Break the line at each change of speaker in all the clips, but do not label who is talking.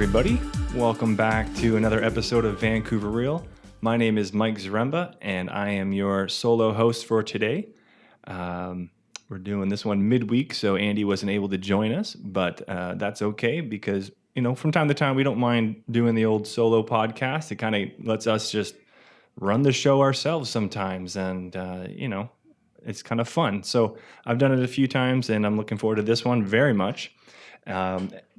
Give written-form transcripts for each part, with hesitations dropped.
everybody. Welcome back to another episode of Vancouver Real. My name is Mike Zaremba, and I am your solo host for today. We're doing this one midweek, so Andy wasn't able to join us, but that's okay because, from time to time, we don't mind doing the old solo podcast. It kind of lets us just run the show ourselves sometimes, and, it's kind of fun. So I've done it a few times, and I'm looking forward to this one very much.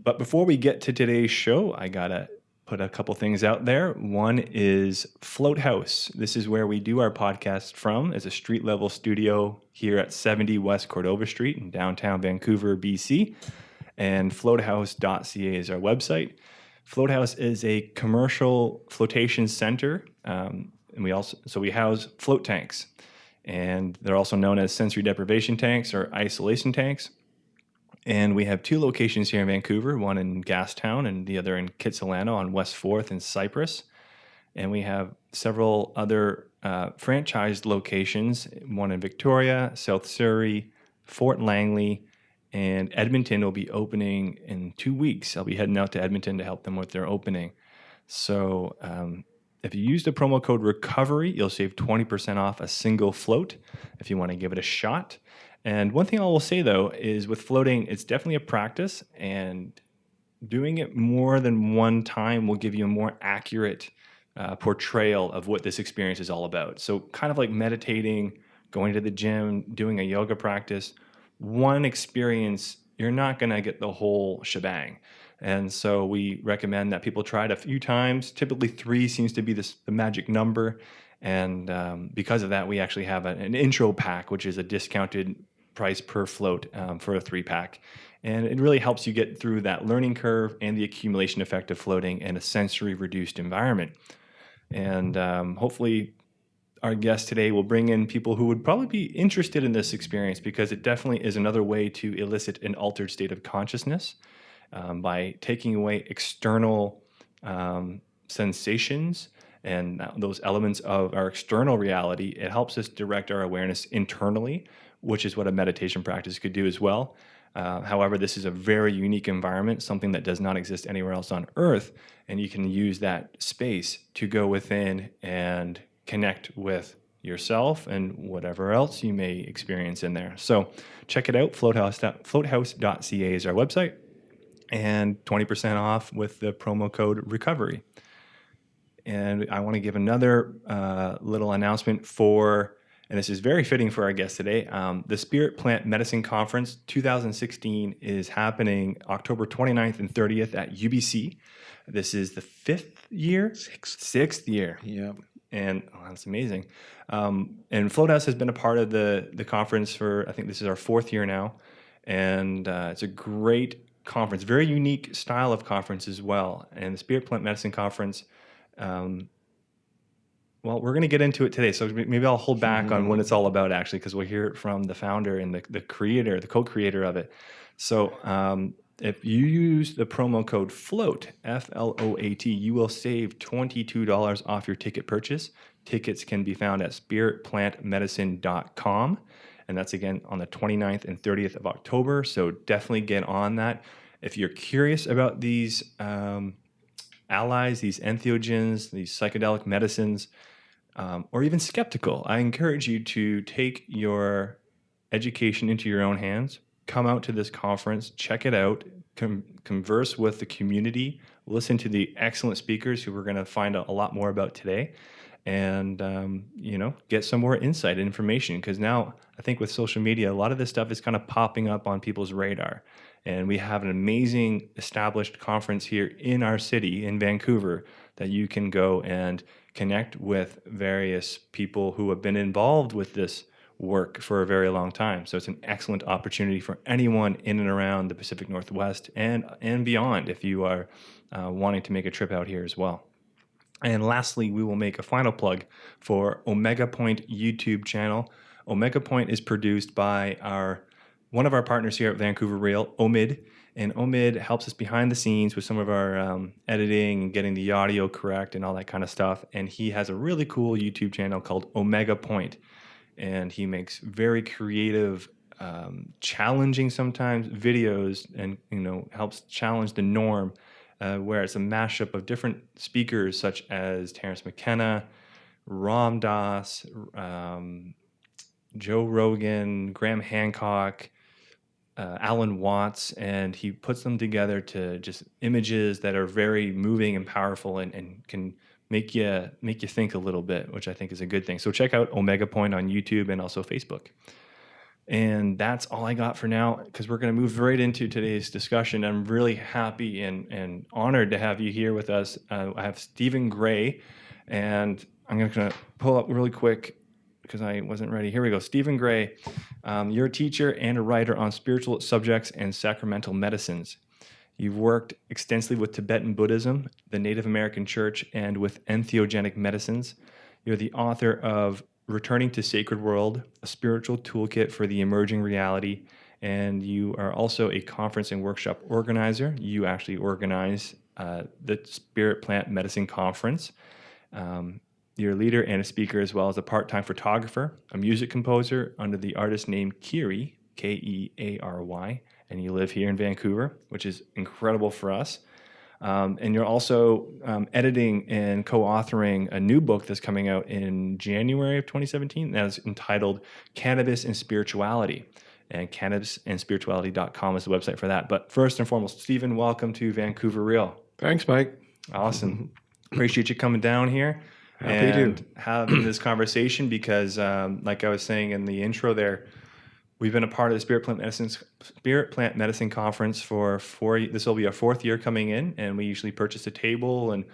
But before we get to today's show, I got to put a couple things out there. One is Float House. This is where we do our podcast from. It's a street level studio here at 70 West Cordova Street in downtown Vancouver, BC. And floathouse.ca is our website. Float House is a commercial flotation center. And we house float tanks. And they're also known as sensory deprivation tanks or isolation tanks. And we have two locations here in Vancouver, one in Gastown and the other in Kitsilano on West 4th and Cypress. And we have several other franchised locations, one in Victoria, South Surrey, Fort Langley, and Edmonton will be opening in 2 weeks. I'll be heading out to Edmonton to help them with their opening. So if you use the promo code RECOVERY, you'll save 20% off a single float if you want to give it a shot. And one thing I will say, though, is with floating, it's definitely a practice, and doing it more than one time will give you a more accurate portrayal of what this experience is all about. So kind of like meditating, going to the gym, doing a yoga practice, one experience, you're not going to get the whole shebang. And so we recommend that people try it a few times. Typically 3 seems to be the magic number. And because of that, we actually have an intro pack, which is a discounted price per float for a 3-pack. And it really helps you get through that learning curve and the accumulation effect of floating in a sensory reduced environment. And hopefully our guest today will bring in people who would probably be interested in this experience, because it definitely is another way to elicit an altered state of consciousness by taking away external sensations and those elements of our external reality. It helps us direct our awareness internally, which is what a meditation practice could do as well. However, this is a very unique environment, something that does not exist anywhere else on Earth, and you can use that space to go within and connect with yourself and whatever else you may experience in there. So check it out. Floathouse.ca is our website, and 20% off with the promo code RECOVERY. And I want to give another little announcement and this is very fitting for our guest today. The Spirit Plant Medicine Conference 2016 is happening October 29th and 30th at UBC. This is the 5th year? Sixth year.
Yeah.
And that's amazing. And Float House has been a part of the conference for, I think this is our 4th year now. And it's a great conference, very unique style of conference as well. And the Spirit Plant Medicine Conference, well, we're going to get into it today, so maybe I'll hold back on what it's all about, actually, because we'll hear it from the founder and the creator, the co-creator of it. So if you use the promo code FLOAT, F-L-O-A-T, you will save $22 off your ticket purchase. Tickets can be found at spiritplantmedicine.com, and that's, again, on the 29th and 30th of October, so definitely get on that. If you're curious about these allies, these entheogens, these psychedelic medicines, or even skeptical, I encourage you to take your education into your own hands, come out to this conference, check it out, converse with the community, listen to the excellent speakers who we're going to find out a lot more about today, and get some more insight and information, because now I think with social media, a lot of this stuff is kind of popping up on people's radar. And we have an amazing established conference here in our city, in Vancouver, that you can go and connect with various people who have been involved with this work for a very long time. So it's an excellent opportunity for anyone in and around the Pacific Northwest and beyond if you are wanting to make a trip out here as well. And lastly, we will make a final plug for Omega Point YouTube channel. Omega Point is produced by one of our partners here at Vancouver Real, Omid. And Omid helps us behind the scenes with some of our editing and getting the audio correct and all that kind of stuff. And he has a really cool YouTube channel called Omega Point. And he makes very creative, challenging sometimes videos, and helps challenge the norm where it's a mashup of different speakers such as Terrence McKenna, Ram Dass, Joe Rogan, Graham Hancock, Alan Watts, and he puts them together to just images that are very moving and powerful and can make you think a little bit, which I think is a good thing. So check out Omega Point on YouTube and also Facebook. And that's all I got for now, because we're going to move right into today's discussion. I'm really happy and honored to have you here with us. I have Stephen Gray, and I'm going to pull up really quick because I wasn't ready. Here we go. Stephen Gray, you're a teacher and a writer on spiritual subjects and sacramental medicines. You've worked extensively with Tibetan Buddhism, the Native American Church, and with entheogenic medicines. You're the author of Returning to Sacred World, a spiritual toolkit for the emerging reality, and you are also a conference and workshop organizer. You actually organize the Spirit Plant Medicine Conference. You're a leader and a speaker, as well as a part-time photographer, a music composer under the artist name Keary, Keary, and you live here in Vancouver, which is incredible for us. And you're also editing and co-authoring a new book that's coming out in January of 2017 that is entitled Cannabis and Spirituality. And cannabisandspirituality.com is the website for that. But first and foremost, Stephen, welcome to Vancouver Real.
Thanks, Mike.
Awesome. Appreciate you coming down here and having this conversation because, like I was saying in the intro there, we've been a part of the Spirit Plant Medicine Conference for this will be our fourth year coming in, and we usually purchase a table and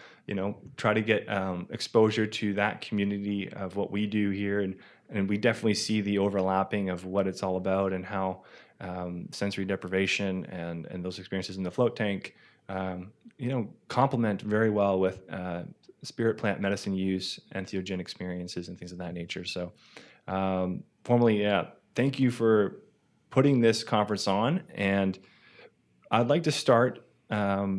try to get exposure to that community of what we do here, and we definitely see the overlapping of what it's all about and how sensory deprivation and those experiences in the float tank complement very well with spirit plant medicine use, entheogen experiences, and things of that nature. So formally, thank you for putting this conference on. And I'd like to start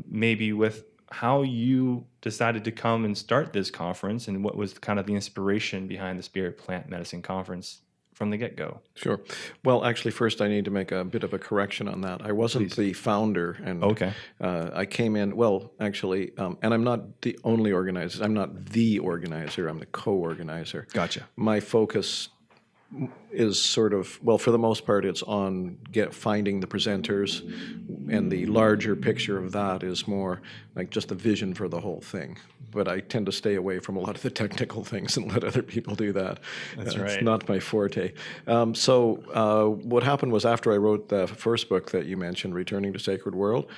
maybe with how you decided to come and start this conference and what was kind of the inspiration behind the Spirit Plant Medicine Conference from the get-go.
Sure. Well, actually, first I need to make a bit of a correction on that. I wasn't the founder, and I came in, and I'm not the only organizer. I'm not the organizer. I'm the co-organizer.
Gotcha.
My focus is sort of, for the most part, it's on finding the presenters, and the larger picture of that is more like just the vision for the whole thing. But I tend to stay away from a lot of the technical things and let other people do that.
That's right.
It's not my forte. So what happened was, after I wrote the first book that you mentioned, Returning to Sacred World,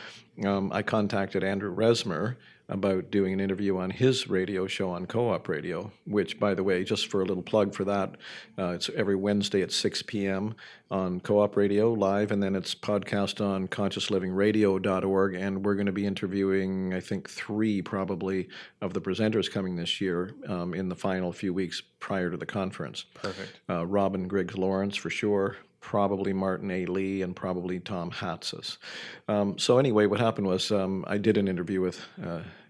I contacted Andrew Resmer about doing an interview on his radio show on Co-op Radio, which, by the way, just for a little plug for that, it's every Wednesday at 6 p.m. on Co-op Radio live, and then it's podcast on consciouslivingradio.org, and we're going to be interviewing, I think, 3 probably of the presenters coming this year in the final few weeks prior to the conference.
Perfect.
Robin Griggs Lawrence, for sure. Probably Martin A. Lee, and probably Tom Hatzis. So anyway, what happened was I did an interview with,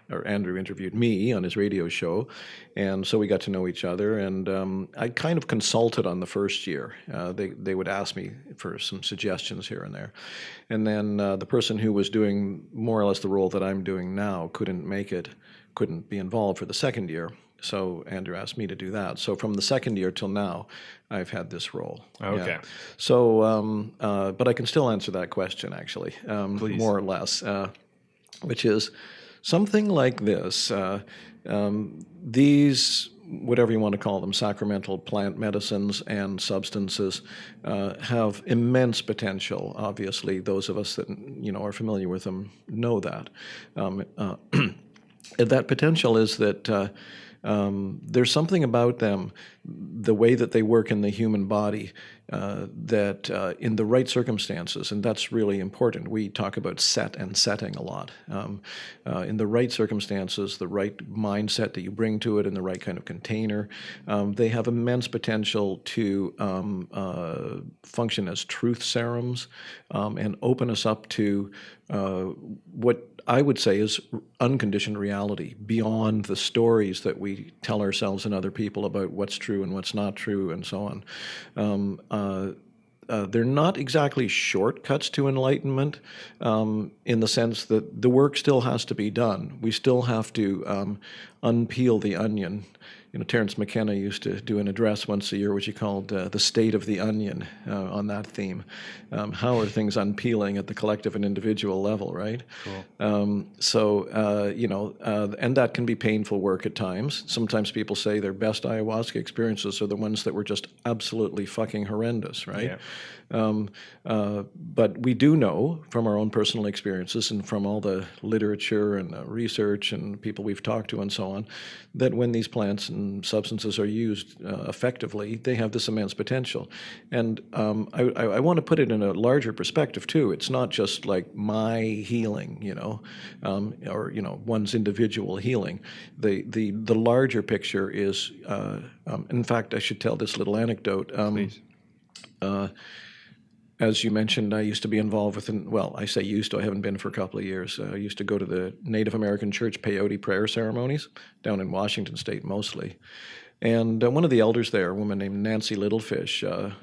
or Andrew interviewed me on his radio show, and so we got to know each other, and I kind of consulted on the first year. They would ask me for some suggestions here and there. And then the person who was doing more or less the role that I'm doing now couldn't be involved for the second year. So Andrew asked me to do that. So from the second year till now, I've had this role.
Okay.
Yeah. So, but I can still answer that question, actually, more or less, which is something like this. These, whatever you want to call them, sacramental plant medicines and substances, have immense potential. Obviously, those of us that are familiar with them know that. That potential is that there's something about them, the way that they work in the human body, that in the right circumstances, and that's really important. We talk about set and setting a lot. In the right circumstances, the right mindset that you bring to it, in the right kind of container, they have immense potential to function as truth serums and open us up to what I would say is unconditioned reality, beyond the stories that we tell ourselves and other people about what's true and what's not true and so on. they're not exactly shortcuts to enlightenment, in the sense that the work still has to be done. We still have to unpeel the onion. Terence McKenna used to do an address once a year, which he called "The State of the Onion," on that theme. How are things unpeeling at the collective and individual level, right?
Cool.
And that can be painful work at times. Sometimes people say their best ayahuasca experiences are the ones that were just absolutely fucking horrendous, right? But we do know from our own personal experiences and from all the literature and research and people we've talked to and so on, that when these plants and substances are used effectively, they have this immense potential. And I want to put it in a larger perspective too. It's not just like my healing, or one's individual healing. The larger picture is, in fact, I should tell this little anecdote.
Please.
As you mentioned, I used to be involved with, I say used to, I haven't been for a couple of years. I used to go to the Native American Church peyote prayer ceremonies down in Washington State mostly. And one of the elders there, a woman named Nancy Littlefish, a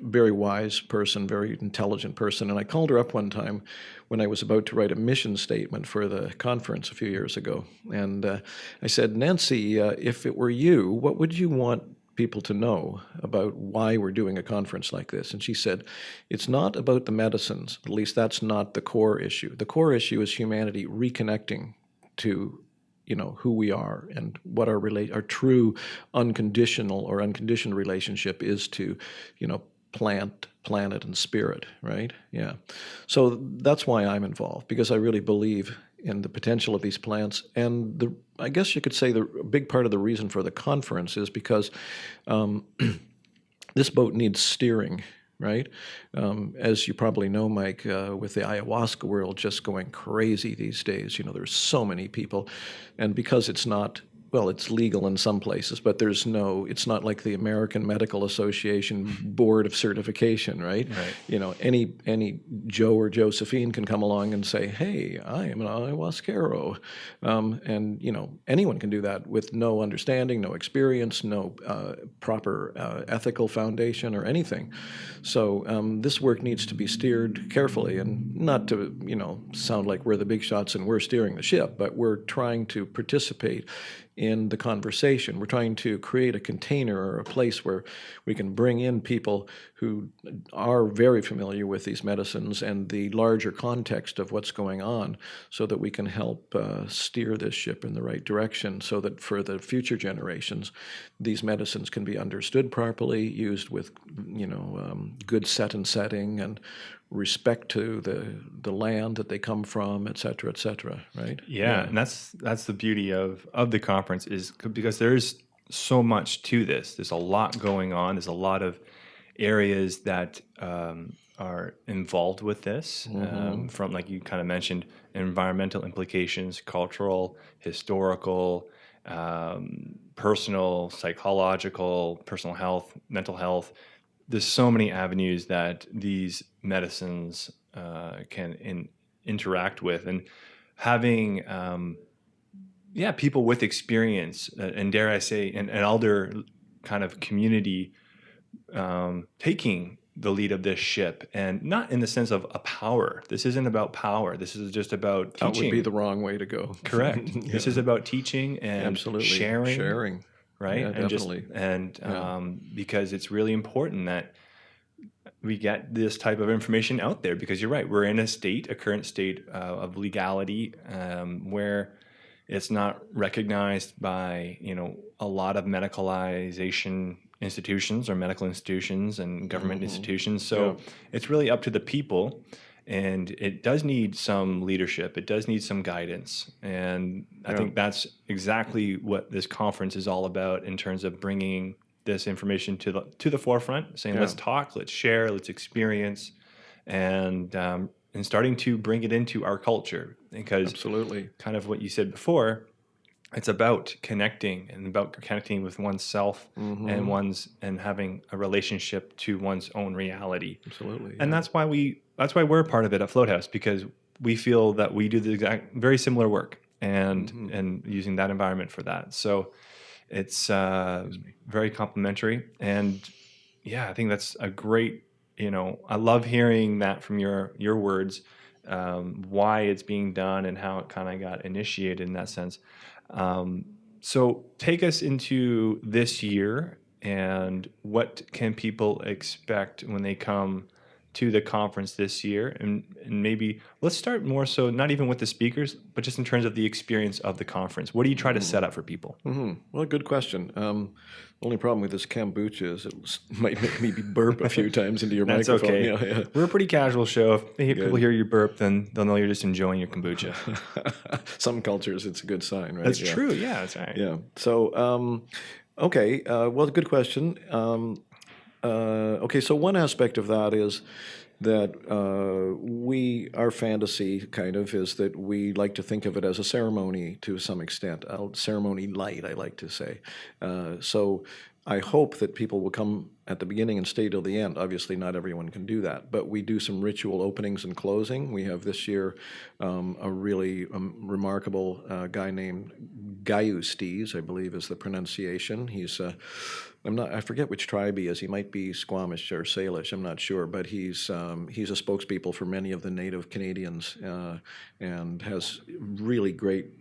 very wise person, very intelligent person, and I called her up one time when I was about to write a mission statement for the conference a few years ago. And I said, Nancy, if it were you, what would you want people to know about why we're doing a conference like this? And she said, it's not about the medicines. At least that's not the core issue. The core issue is humanity reconnecting to who we are and what our true unconditional or unconditioned relationship is to plant, planet, and spirit, right? Yeah. So that's why I'm involved, because I really believe in the potential of these plants. And I guess you could say a big part of the reason for the conference is because this boat needs steering, right? As you probably know, Mike, with the ayahuasca world just going crazy these days, there's so many people. And because it's legal in some places, but it's not like the American Medical Association Board of Certification, right? Any Joe or Josephine can come along and say, hey, I am an ayahuasquero. And anyone can do that with no understanding, no experience, no proper ethical foundation or anything. So this work needs to be steered carefully, and not to, sound like we're the big shots and we're steering the ship, but we're trying to participate in the conversation. We're trying to create a container or a place where we can bring in people who are very familiar with these medicines and the larger context of what's going on, so that we can help steer this ship in the right direction, so that for the future generations, these medicines can be understood properly, used with good set and setting, and respect to the land that they come from, et cetera, right?
Yeah, and that's the beauty of the conference, is because there's so much to this. There's a lot going on. There's a lot of areas that are involved with this, from, like you kind of mentioned, environmental implications, cultural, historical, personal, psychological, personal health, mental health. There's so many avenues that these medicines can interact with, and having people with experience, and dare I say an elder kind of community taking the lead of this ship, and not in the sense of a power. This isn't about power. This is just about teaching.
That would be the wrong way to go.
Correct. Yeah. This is about teaching and
absolutely
sharing. Right.
Yeah,
and
definitely.
Because it's really important that we get this type of information out there, because you're right. We're in a current state of legality where it's not recognized by, a lot of medicalization institutions or medical institutions and government institutions. So it's really up to the people, and it does need some leadership. It does need some guidance. And I think that's exactly what this conference is all about, in terms of bringing this information to the forefront, saying, let's talk, let's share, let's experience, and starting to bring it into our culture. Because
absolutely,
kind of what you said before, it's about connecting, and about connecting with oneself and having a relationship to one's own reality.
Absolutely.
And that's why we're a part of it at Float House, because we feel that we do the very similar work, and using that environment for that. So it's very complementary, and I think that's a great I love hearing that from your words, why it's being done and how it kind of got initiated in that sense. So take us into this year, and what can people expect when they come to the conference this year? And maybe let's start more so, not even with the speakers, but just in terms of the experience of the conference. What do you try to set up for people?
Well, good question. Only problem with this kombucha is it might make me burp a few times into your
That's
microphone.
okay.
Yeah.
We're a pretty casual show. If people hear you burp, then they'll know you're just enjoying your kombucha.
Some cultures, it's a good sign, right?
That's true. Yeah, that's right.
Yeah. So, okay. Well, good question. Okay, so one aspect of that is that our fantasy kind of is that we like to think of it as a ceremony to some extent, ceremony light, I like to say. So I hope that people will come at the beginning and stay till the end. Obviously, not everyone can do that, but we do some ritual openings and closing. We have this year a really remarkable guy named Gaiustes, I believe is the pronunciation. He's I forget which tribe he is. He might be Squamish or Salish. I'm not sure, but he's a spokespeople for many of the Native Canadians and has really great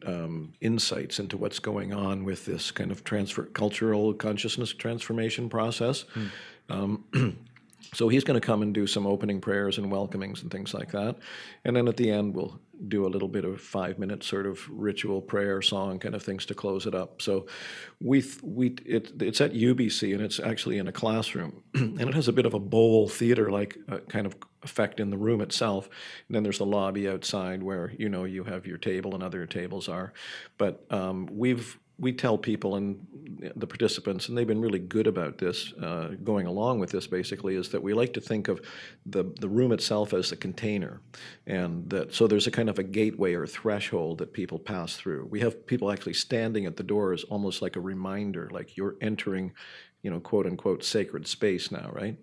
insights into what's going on with this kind of cultural consciousness transformation process. So he's going to come and do some opening prayers and welcomings and things like that. And then at the end, we'll do a little bit of 5-minute sort of ritual prayer song kind of things to close it up. So it's at UBC, and it's actually in a classroom. And it has a bit of a bowl theater-like kind of effect in the room itself. And then there's the lobby outside where, you have your table and other tables are. But we tell people and the participants, and they've been really good about this, going along with this basically, is that we like to think of the room itself as a container. And so there's a kind of a gateway or threshold that people pass through. We have people actually standing at the doors almost like a reminder, like you're entering, quote unquote, sacred space now, right?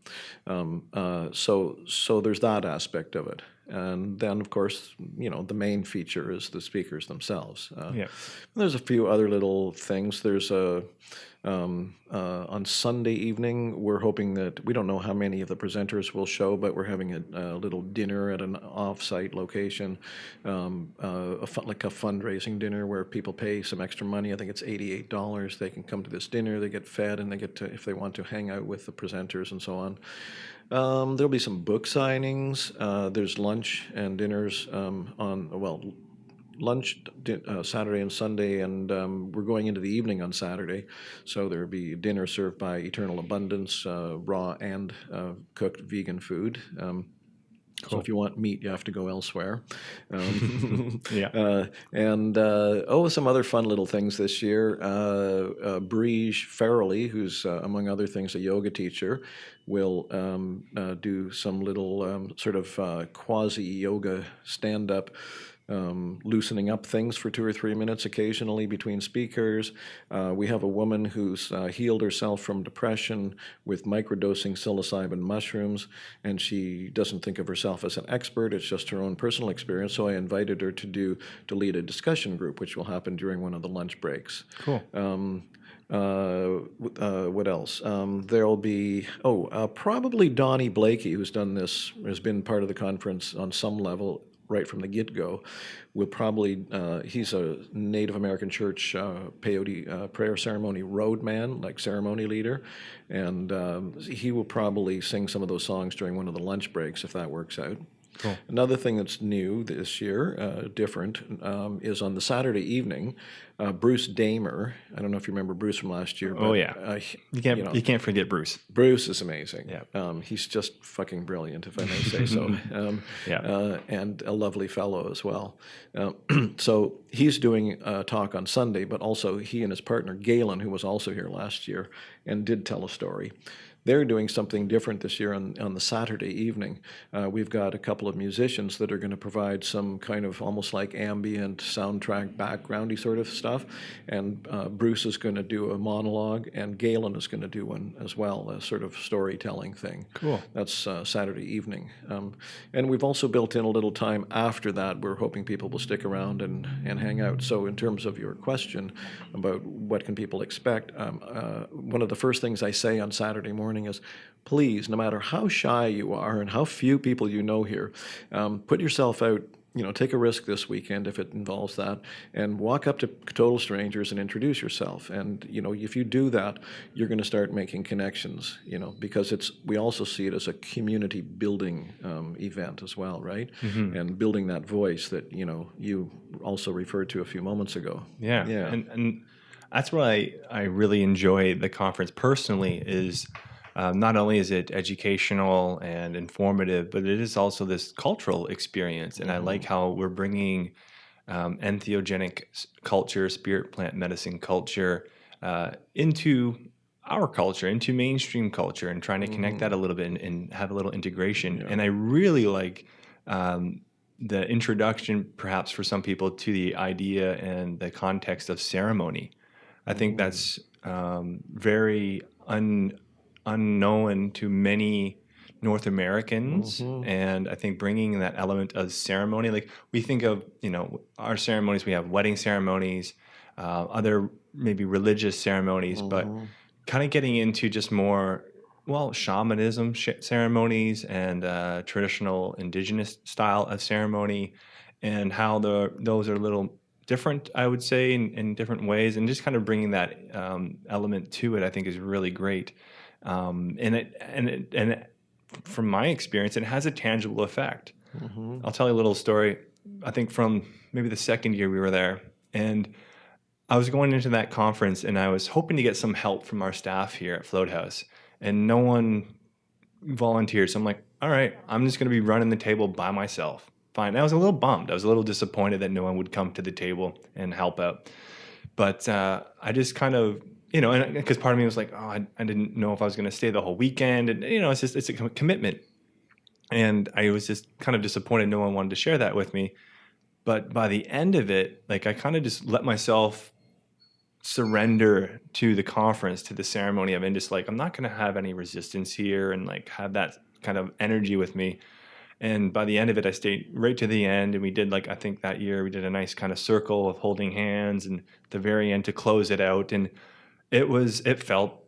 So there's that aspect of it. And then, of course, the main feature is the speakers themselves. There's a few other little things. There's on Sunday evening, we're hoping that, we don't know how many of the presenters will show, but we're having a little dinner at an off-site location, like a fundraising dinner where people pay some extra money. I think it's $88. They can come to this dinner, they get fed, and they get to, if they want to, hang out with the presenters and so on. There'll be some book signings. There's lunch and dinners lunch Saturday and Sunday, and we're going into the evening on Saturday. So there'll be dinner served by Eternal Abundance, raw and cooked vegan food. Cool. So if you want meat, you have to go elsewhere.
Yeah.
Some other fun little things this year. Breege Farrelly, who's among other things a yoga teacher, will do some little sort of quasi-yoga stand-up, loosening up things for 2 or 3 minutes occasionally between speakers. We have a woman who's healed herself from depression with microdosing psilocybin mushrooms, and she doesn't think of herself as an expert. It's just her own personal experience. So I invited her to lead a discussion group, which will happen during one of the lunch breaks.
Cool.
What else? There'll be probably Donnie Blakey, who's has been part of the conference on some level right from the get-go. Will probably, he's a Native American Church peyote prayer ceremony roadman, like ceremony leader, and he will probably sing some of those songs during one of the lunch breaks if that works out.
Cool.
Another thing that's new this year, different, is on the Saturday evening, Bruce Damer. I don't know if you remember Bruce from last year.
Oh, yeah. You can't forget Bruce.
Bruce is amazing.
Yeah.
He's just fucking brilliant, if I may say so. And a lovely fellow as well. So he's doing a talk on Sunday, but also he and his partner, Galen, who was also here last year and did tell a story. They're doing something different this year on the Saturday evening. We've got a couple of musicians that are going to provide some kind of almost like ambient soundtrack backgroundy sort of stuff. And Bruce is going to do a monologue, and Galen is going to do one as well, a sort of storytelling thing.
Cool.
That's Saturday evening. And we've also built in a little time after that. We're hoping people will stick around and hang out. So in terms of your question about what can people expect, one of the first things I say on Saturday morning joining us, please, no matter how shy you are and how few people you know here, put yourself out. Take a risk this weekend if it involves that, and walk up to total strangers and introduce yourself. And if you do that, you're going to start making connections. Because we also see it as a community building event as well, right? And building that voice that you also referred to a few moments ago.
Yeah. And that's what I really enjoy the conference personally is. Not only is it educational and informative, but it is also this cultural experience. And I like how we're bringing entheogenic culture, spirit plant medicine culture into our culture, into mainstream culture, and trying to connect that a little bit and have a little integration. And I really like the introduction, perhaps for some people, to the idea and the context of ceremony. I think that's very unknown to many North Americans, and I think bringing that element of ceremony, like we think of, our ceremonies, we have wedding ceremonies, other maybe religious ceremonies, but kind of getting into just more, shamanism ceremonies and traditional indigenous style of ceremony, and how those are a little different, I would say, in different ways, and just kind of bringing that element to it, I think is really great. And from my experience, it has a tangible effect. I'll tell you a little story. I think from maybe the second year we were there, and I was going into that conference, and I was hoping to get some help from our staff here at Float House, and no one volunteered. So I'm like, all right, I'm just going to be running the table by myself. Fine. I was a little bummed. I was a little disappointed that no one would come to the table and help out. But I just kind of, and because part of me was like, oh, I didn't know if I was going to stay the whole weekend. And, it's a commitment. And I was just kind of disappointed no one wanted to share that with me. But by the end of it, like I kind of just let myself surrender to the conference, to the ceremony of it, and just like, I'm not going to have any resistance here and like have that kind of energy with me. And by the end of it, I stayed right to the end. And we did I think that year we did a nice kind of circle of holding hands, and at the very end to close it out. And it felt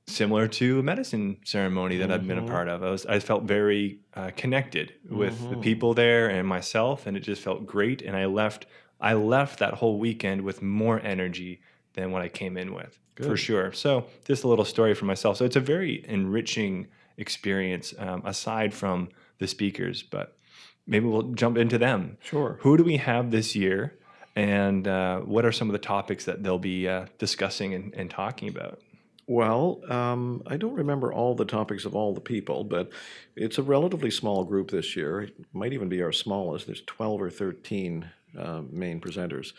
similar to a medicine ceremony that I've been a part of. I felt very connected with the people there and myself, and it just felt great. And I left that whole weekend with more energy than what I came in with. Good. For sure. So just a little story for myself. So it's a very enriching experience aside from the speakers, but maybe we'll jump into them.
Sure.
Who do we have this year, and what are some of the topics that they'll be discussing and talking about?
Well, I don't remember all the topics of all the people, but it's a relatively small group this year. It might even be our smallest. There's 12 or 13 main presenters.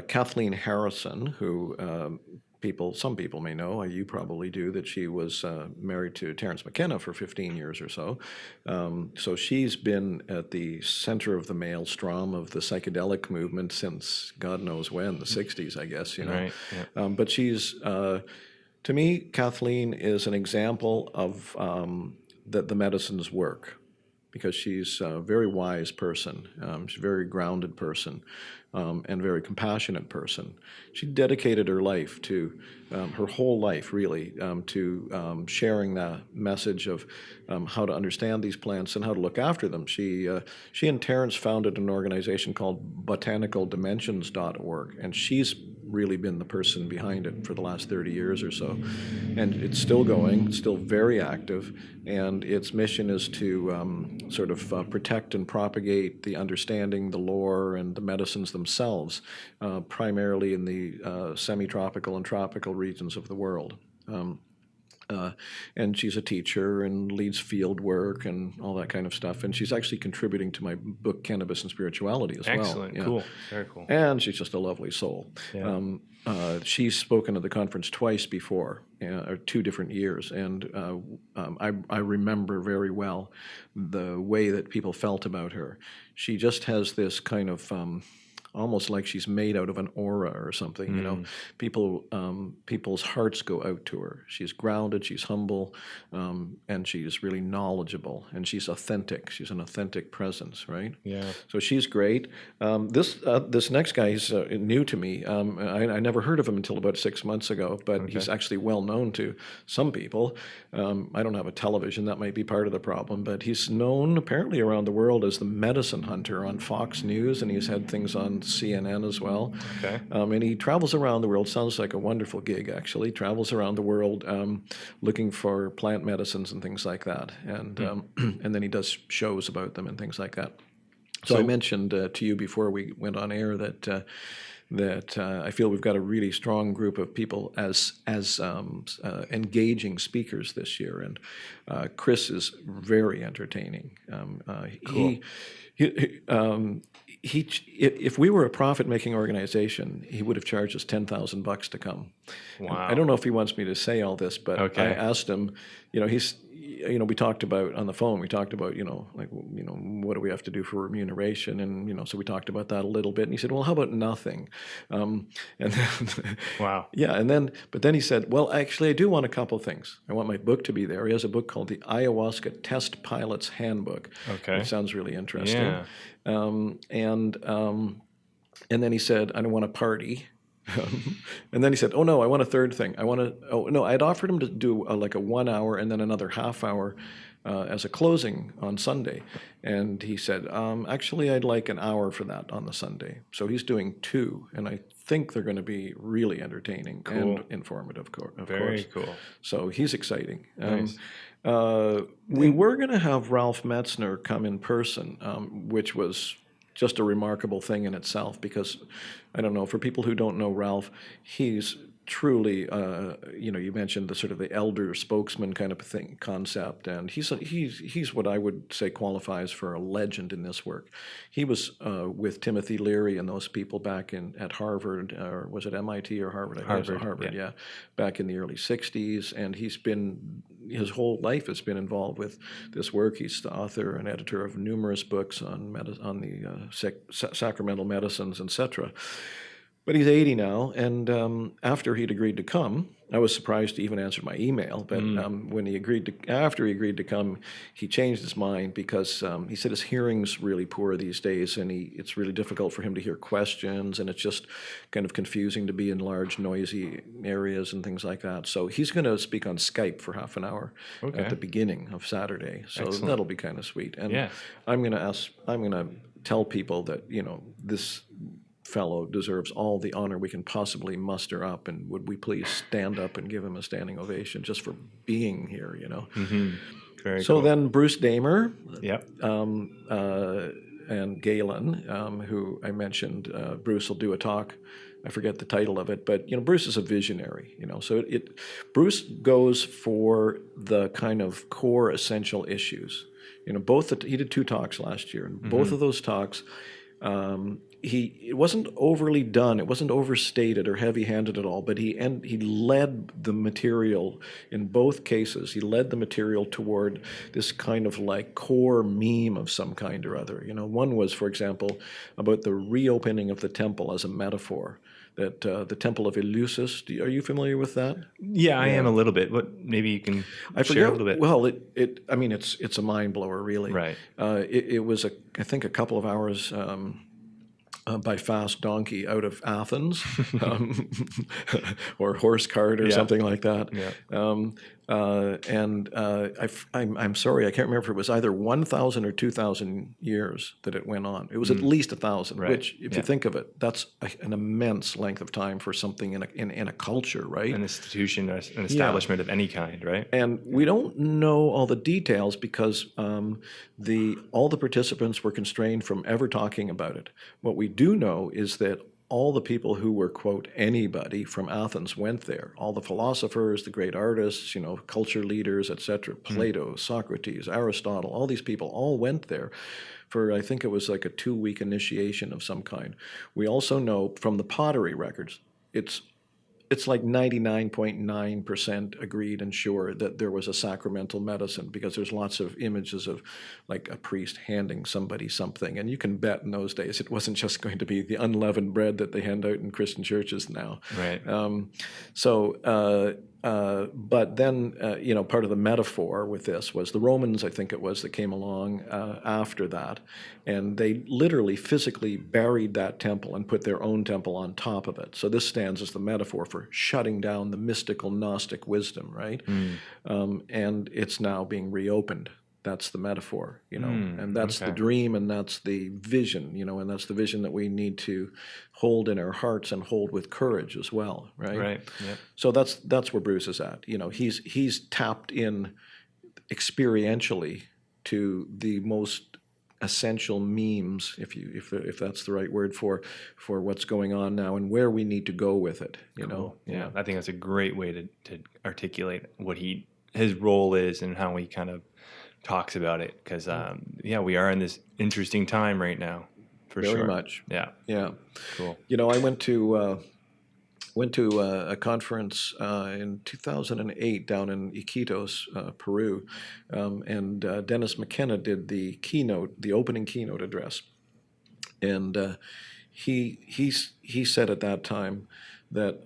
Kathleen Harrison, who some people may know, you probably do, that she was married to Terence McKenna for 15 years or so. So she's been at the center of the maelstrom of the psychedelic movement since God knows when, the 60s, I guess,
Right, yeah.
But she's, to me, Kathleen is an example of that the medicines work, because she's a very wise person. She's a very grounded person, and very compassionate person. She dedicated her life to, her whole life really, to sharing the message of how to understand these plants and how to look after them. She and Terence founded an organization called botanicaldimensions.org, and she's really been the person behind it for the last 30 years or so. And it's still going, it's still very active, and its mission is to protect and propagate the understanding, the lore, and the medicines themselves, primarily in the semi-tropical and tropical regions of the world. And she's a teacher and leads field work and all that kind of stuff. And she's actually contributing to my book, Cannabis and Spirituality, as well.
Excellent. Yeah. Cool. Very cool.
And she's just a lovely soul.
Yeah.
She's spoken at the conference twice before, or 2 different years. And I remember very well the way that people felt about her. She just has this kind of almost like she's made out of an aura or something. You know, people's hearts go out to her. She's grounded, she's humble, and she's really knowledgeable, and she's authentic. She's an authentic presence, right?
Yeah.
So she's great. This next guy is new to me. I never heard of him until about 6 months ago, but he's actually well known to some people. I don't have a television. That might be part of the problem, but he's known apparently around the world as the medicine hunter on Fox News, and he's had things on CNN as well.
Okay.
And he travels around the world. Sounds like a wonderful gig, actually. Travels around the world looking for plant medicines and things like that. And and then he does shows about them and things like that. So I mentioned to you before we went on air that I feel we've got a really strong group of people as engaging speakers this year, and Chris is very entertaining.
Cool.
If we were a profit-making organization, he would have charged us $10,000 to come.
Wow.
I don't know if he wants me to say all this, but
Okay.
I asked him. We talked about on the phone. We talked about what do we have to do for remuneration, and so we talked about that a little bit. And he said, "Well, how about nothing?" And then,
Wow.
yeah, but then he said, "Well, actually, I do want a couple things. I want my book to be there." He has a book called The Ayahuasca Test Pilot's Handbook.
Okay.
Which sounds really interesting.
Yeah.
And then he said, "I don't want a party." And then he said, "Oh no, I want a third thing. I'd offered him to do like a 1 hour and then another half hour as a closing on Sunday." And he said, "Actually, I'd like an hour for that on the Sunday." So he's doing 2, and I think they're going to be really entertaining and informative, of course.
Very cool.
So he's exciting.
Nice.
We were going to have Ralph Metzner come in person, which was just a remarkable thing in itself, because I don't know, for people who don't know Ralph, he's truly, you mentioned the sort of the elder spokesman kind of concept, and he's what I would say qualifies for a legend in this work. He was with Timothy Leary and those people back at Harvard, or was it MIT or Harvard? I guess it was Harvard, yeah, back in the early 60s, and his whole life has been involved with this work. He's the author and editor of numerous books on the sacramental medicines, etc. But he's 80 now, and after he'd agreed to come, I was surprised he even answered my email. But after he agreed to come, he changed his mind, because he said his hearing's really poor these days, and it's really difficult for him to hear questions, and it's just kind of confusing to be in large, noisy areas and things like that. So he's going to speak on Skype for half an hour at the beginning of Saturday. So
Excellent.
that'll be kind of sweet. And I'm going to tell people that this fellow deserves all the honor we can possibly muster up, and would we please stand up and give him a standing ovation just for being here,
Very
So
cool.
then Bruce Damer,
Yep.
and Galen, who I mentioned, Bruce will do a talk. I forget the title of it, but Bruce is a visionary. So Bruce goes for the kind of core essential issues. He did 2 talks last year, and both of those talks. It wasn't overly done. It wasn't overstated or heavy-handed at all. But he led the material in both cases. He led the material toward this kind of like core meme of some kind or other. One was, for example, about the reopening of the temple as a metaphor. That the Temple of Eleusis. Are you familiar with that?
Yeah, I am a little bit. Maybe you can share a little bit.
Well, it's a mind blower, really.
Right.
It was I think a couple of hours. By fast donkey out of Athens, or horse cart or something like that.
Yeah.
I'm sorry, I can't remember if it was either 1,000 or 2,000 years that it went on. It was at least 1,000,
Right.
which, if you think of it, that's an immense length of time for something in a culture, right?
An institution, an establishment of any kind, right?
And we don't know all the details because all the participants were constrained from ever talking about it. What we do know is that all the people who were, quote, anybody from Athens went there. All the philosophers, the great artists, culture leaders, etc. Plato, Socrates, Aristotle, all these people all went there for, I think it was like a 2-week initiation of some kind. We also know from the pottery records, it's it's like 99.9% agreed and sure that there was a sacramental medicine, because there's lots of images of like a priest handing somebody something. And you can bet in those days it wasn't just going to be the unleavened bread that they hand out in Christian churches now.
Right.
But then, part of the metaphor with this was the Romans, I think it was, that came along after that. And they literally physically buried that temple and put their own temple on top of it. So this stands as the metaphor for shutting down the mystical Gnostic wisdom, right? And it's now being reopened. That's the metaphor, and that's the dream, and that's the vision, and that's the vision that we need to hold in our hearts and hold with courage as well, right?
Right. Yep.
So that's where Bruce is at. He's tapped in experientially to the most essential memes, if that's the right word for what's going on now and where we need to go with it.
Cool. Yeah, I think that's a great way to articulate what his role is and how he kind of talks about it, because we are in this interesting time right now, for sure.
Very much.
Yeah. Cool.
I went to a conference in 2008 down in Iquitos, Peru, and Dennis McKenna did the opening keynote address, and he said at that time that,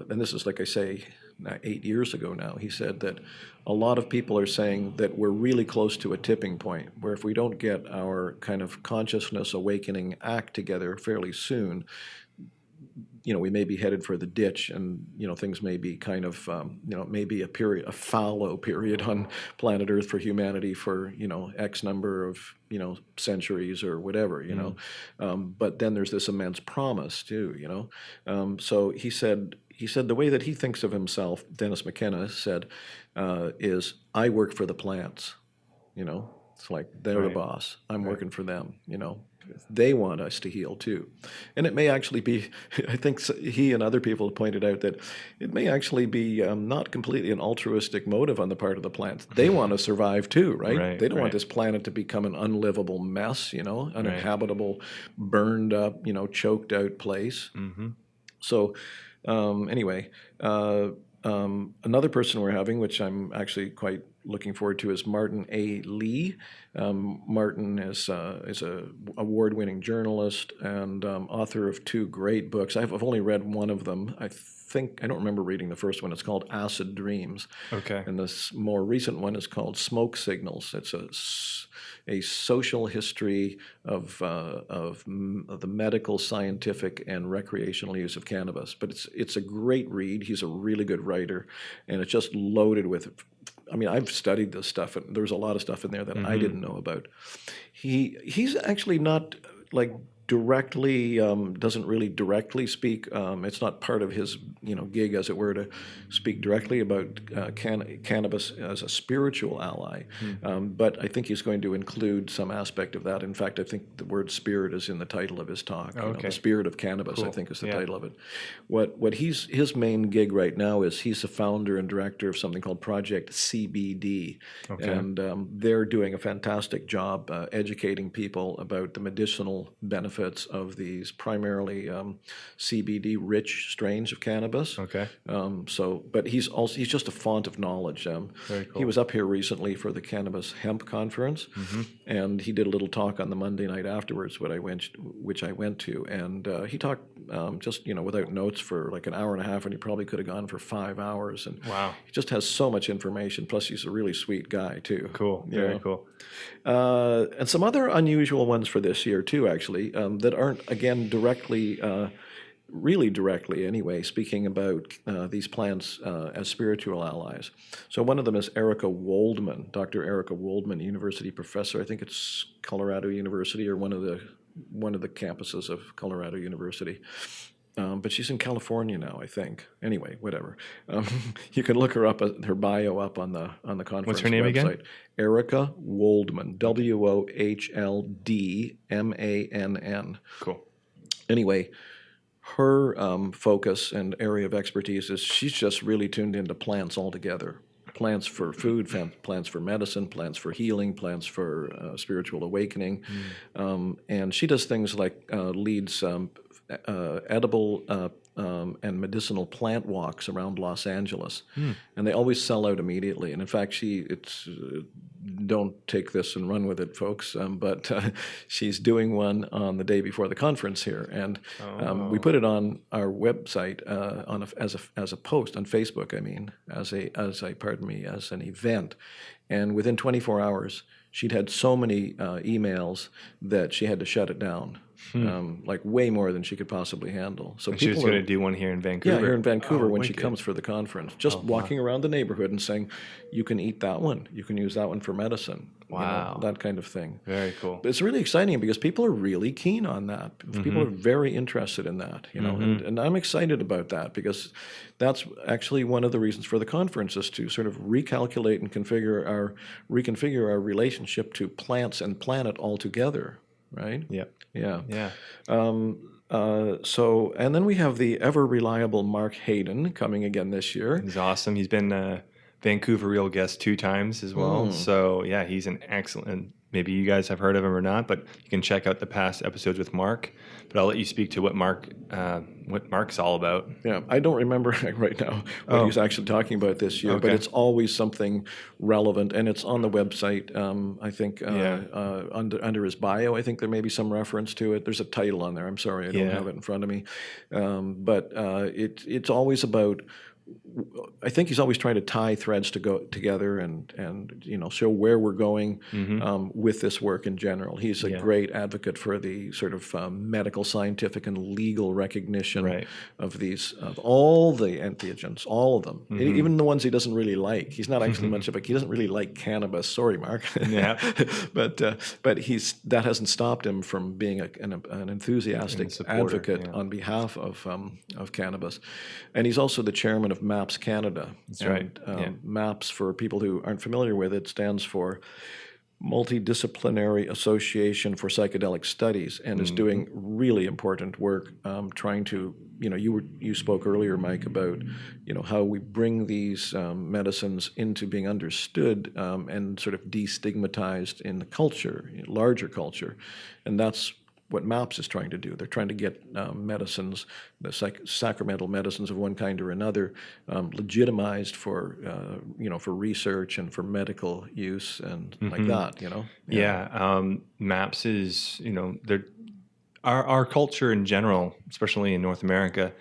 and this is, like I say, 8 years ago now, he said that a lot of people are saying that we're really close to a tipping point, where if we don't get our kind of consciousness awakening act together fairly soon, we may be headed for the ditch, and things may be kind of maybe a fallow period on planet Earth for humanity for X number of centuries or whatever, but then there's this immense promise too, so he said the way that he thinks of himself, Dennis McKenna said, is, I work for the plants. It's like they're the boss. I'm working for them. They want us to heal too. And it may actually be, I think he and other people have pointed out that it may actually be not completely an altruistic motive on the part of the plants. They want to survive too, right? They don't want this planet to become an unlivable mess, uninhabitable, burned up, choked out place. Mm-hmm. So anyway, another person we're having, which I'm actually quite looking forward to, is Martin A. Lee. Martin is a award-winning journalist and author of 2 great books. I've only read one of them. I don't remember reading the first one. It's called Acid Dreams. Okay. And this more recent one is called Smoke Signals. It's a social history of the medical, scientific, and recreational use of cannabis. But it's a great read. He's a really good writer, and it's just loaded with. I mean, I've studied this stuff, and there's a lot of stuff in there that I didn't know about. He's actually not like directly, doesn't really directly speak. It's not part of his gig, as it were, to speak directly about cannabis as a spiritual ally. But I think he's going to include some aspect of that. In fact, I think the word spirit is in the title of his talk. The spirit of cannabis, I think, is the title of it. What his main gig right now is, he's the founder and director of something called Project CBD. And they're doing a fantastic job educating people about the medicinal benefits of these primarily CBD-rich strains of cannabis. But he's just a font of knowledge. Very cool. He was up here recently for the Cannabis Hemp Conference, and he did a little talk on the Monday night afterwards, which I went to, and he talked just without notes for like an hour and a half, and he probably could have gone for 5 hours. And he just has so much information. Plus, he's a really sweet guy too. Cool, very cool. And some other unusual ones for this year too, actually, that aren't, again, really directly anyway, speaking about these plants as spiritual allies. So one of them is Erica Woldman, Dr. Erica Woldman, university professor. I think it's Colorado University, or one of the campuses of Colorado University. But she's in California now, I think. Anyway, whatever. You can look her up, her bio up on the conference. What's her name website. Again? Erica Woldman, Woldmann. Cool. Anyway, her focus and area of expertise is, she's just really tuned into plants altogether. Plants for food, plants for medicine, plants for healing, plants for spiritual awakening. And she does things like leads edible and medicinal plant walks around Los Angeles, and they always sell out immediately. And in fact, don't take this and run with it, folks, but she's doing one on the day before the conference here, and we put it on our website as a post on Facebook. I mean, as an event, and within 24 hours, she'd had so many emails that she had to shut it down. Like way more than she could possibly handle. So
and she was going to do one here in Vancouver.
Yeah, here in Vancouver when she comes for the conference. Just walking around the neighborhood and saying, you can eat that one. You can use that one for medicine.
Wow.
That kind of thing.
Very cool.
But it's really exciting because people are really keen on that. People are very interested in that, and I'm excited about that because that's actually one of the reasons for the conference is to sort of recalculate and reconfigure our relationship to plants and planet altogether, right?
Yeah.
Yeah. So, and then we have the ever reliable Mark Hayden coming again this year.
He's awesome. He's been a Vancouver Real guest 2 times as well. So yeah, he's an excellent, maybe you guys have heard of him or not, but you can check out the past episodes with Mark. But I'll let you speak to what Mark's all about.
Yeah, I don't remember right now what he's actually talking about this year, but it's always something relevant, and it's on the website. I think under his bio, I think there may be some reference to it. There's a title on there. I'm sorry, I don't have it in front of me, but it's always about. I think he's always trying to tie threads to go together and show where we're going with this work in general. He's a great advocate for the sort of medical, scientific, and legal recognition of all the entheogens, all of them, even the ones he doesn't really like. He's not actually much of he doesn't really like cannabis. Sorry, Mark.
Yeah,
but that hasn't stopped him from being an enthusiastic advocate on behalf of cannabis, and he's also the chairman of MAPS Canada.
That's right.
MAPS, for people who aren't familiar with it, stands for Multidisciplinary Association for Psychedelic Studies, and is doing really important work trying to, you spoke earlier, Mike, about, how we bring these medicines into being understood and sort of destigmatized in the culture, larger culture, and that's what MAPS is trying to do. They're trying to get medicines, the sacramental medicines of one kind or another, legitimized for research and for medical use and like that.
MAPS is our culture in general, especially in North America,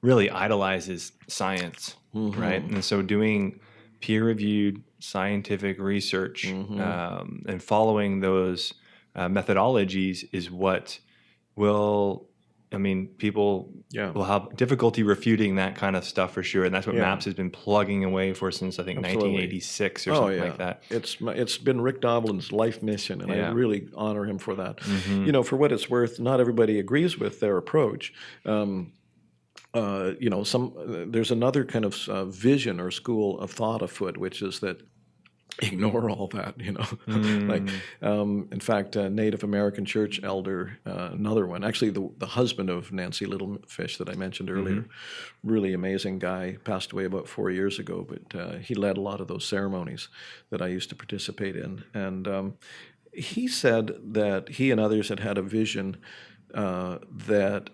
really idolizes science, right? And so doing peer-reviewed scientific research and following those methodologies is what people will have difficulty refuting that kind of stuff for sure. And that's what MAPS has been plugging away for since, I think, 1986 or something like that.
It's been Rick Doblin's life mission, and I really honor him for that. For what it's worth, not everybody agrees with their approach. There's another kind of vision or school of thought afoot, which is that ignore all that, in fact, a Native American church elder, another one, actually the husband of Nancy Littlefish that I mentioned earlier, really amazing guy, passed away about 4 years ago, but he led a lot of those ceremonies that I used to participate in. And he said that he and others had a vision that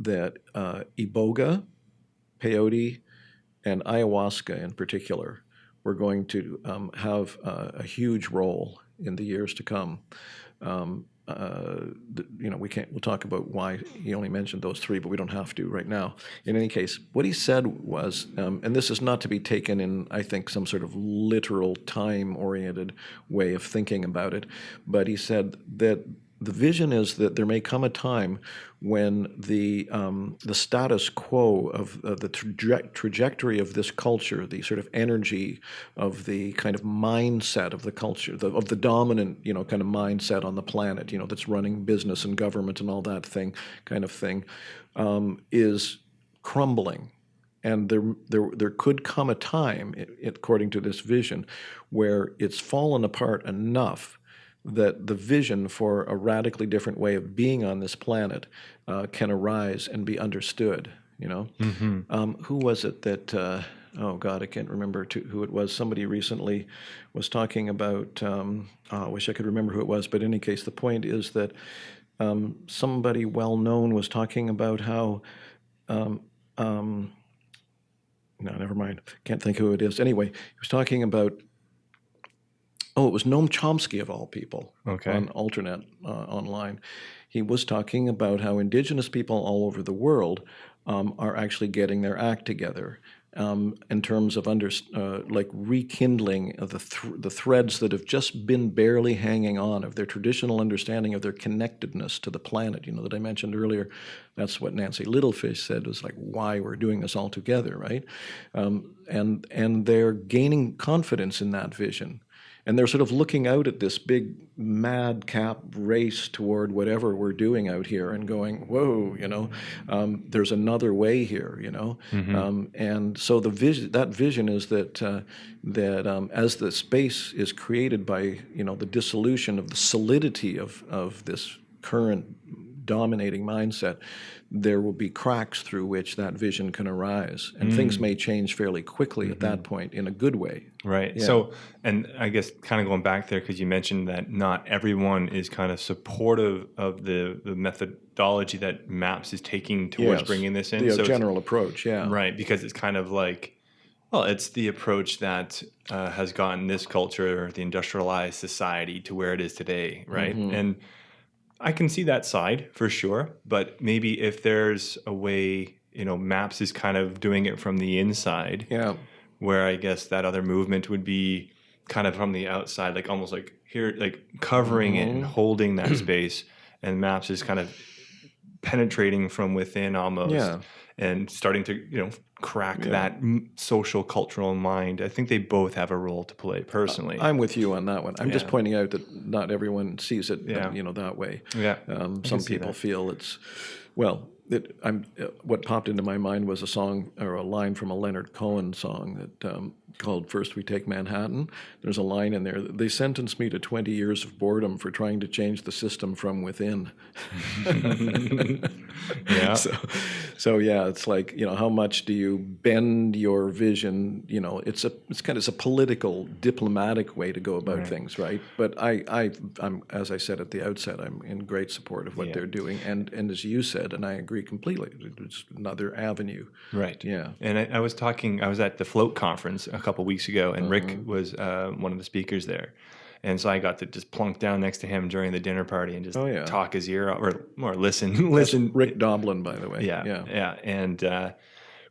iboga, peyote, and ayahuasca in particular we're going to have a huge role in the years to come. We'll talk about why he only mentioned those 3, but we don't have to right now. In any case, what he said was, and this is not to be taken in, I think, some sort of literal time-oriented way of thinking about it, but he said that the vision is that there may come a time when the status quo of the trajectory of this culture, the sort of energy of the kind of mindset of the culture, of the dominant, kind of mindset on the planet, that's running business and government and all that kind of thing, is crumbling. And there could come a time, according to this vision, where it's fallen apart enough that the vision for a radically different way of being on this planet can arise and be understood, Who was it that, oh God, I can't remember who it was. Somebody recently was talking about, I wish I could remember who it was, but in any case, the point is that somebody well-known was talking about how no, never mind. Can't think who it is. Anyway, he was talking about, it was Noam Chomsky of all people,
Okay.
on Alternet online. He was talking about how Indigenous people all over the world are actually getting their act together in terms of like rekindling of the threads that have just been barely hanging on of their traditional understanding of their connectedness to the planet. That I mentioned earlier. That's what Nancy Littlefish said was like why we're doing this all together, right? And they're gaining confidence in that vision. And they're sort of looking out at this big madcap race toward whatever we're doing out here and going, whoa, there's another way here, and so that vision is that as the space is created by, the dissolution of the solidity of this current dominating mindset, there will be cracks through which that vision can arise, and things may change fairly quickly at that point in a good way.
Right.
Yeah.
So, and I guess kind of going back there, because you mentioned that not everyone is kind of supportive of the methodology that MAPS is taking towards bringing this in.
The general approach, yeah.
Right, because it's kind of like, well, it's the approach that has gotten this culture, the industrialized society, to where it is today, right? And I can see that side for sure, but maybe if there's a way, MAPS is kind of doing it from the inside, where I guess that other movement would be kind of from the outside, like almost like here, like covering it and holding that space, and MAPS is kind of penetrating from within almost, and starting to, crack that social cultural mind. I think they both have a role to play personally.
I'm with you on that one. I'm just pointing out that not everyone sees it, that way.
Yeah.
Some people feel it's, well, what popped into my mind was a song or a line from a Leonard Cohen song that called "First We Take Manhattan." There's a line in there: "They sentenced me to 20 years of boredom for trying to change the system from within."
Yeah.
So yeah, it's like, how much do you bend your vision? It's a political, diplomatic way to go about things, right? But I'm, as I said at the outset, I'm in great support of what they're doing, and as you said, and I agree completely, it's another avenue.
Right.
Yeah.
And I was at the Float conference a couple weeks ago, and Rick was one of the speakers there. And so I got to just plunk down next to him during the dinner party and just talk his ear off, or more listen.
That's Rick Doblin, by the way.
Yeah. And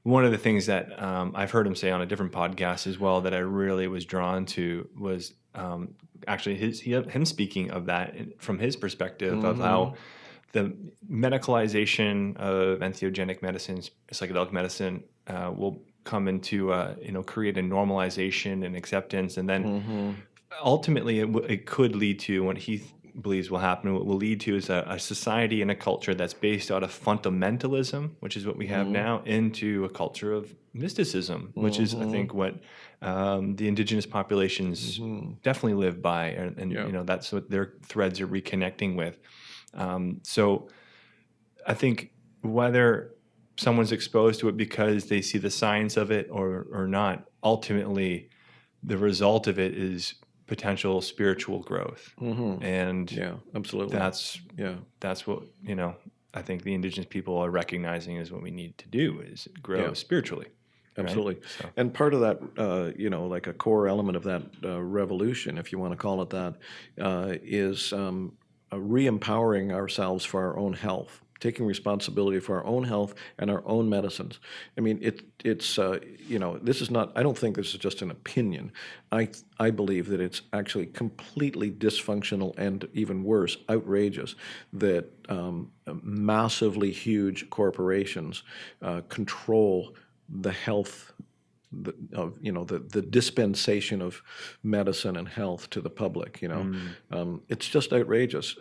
one of the things that I've heard him say on a different podcast as well that I really was drawn to was actually him speaking of that from his perspective of how the medicalization of entheogenic medicines, psychedelic medicine, will come into create a normalization and acceptance, and then ultimately it could lead to what he believes will happen. What will lead to is a society and a culture that's based out of fundamentalism, which is what we have now, into a culture of mysticism, which is, I think, what the indigenous populations definitely live by, and that's what their threads are reconnecting with. So I think whether someone's exposed to it because they see the science of it or not, ultimately the result of it is potential spiritual growth. And
absolutely.
That's what, I think the indigenous people are recognizing is what we need to do is grow spiritually.
Absolutely.
Right? So.
And part of that, like a core element of that revolution, if you want to call it that, is re-empowering ourselves for our own health, taking responsibility for our own health and our own medicines. I mean, it's this is not, I don't think this is just an opinion. I believe that it's actually completely dysfunctional and even worse, outrageous, that massively huge corporations control the health the dispensation of medicine and health to the public. It's just outrageous.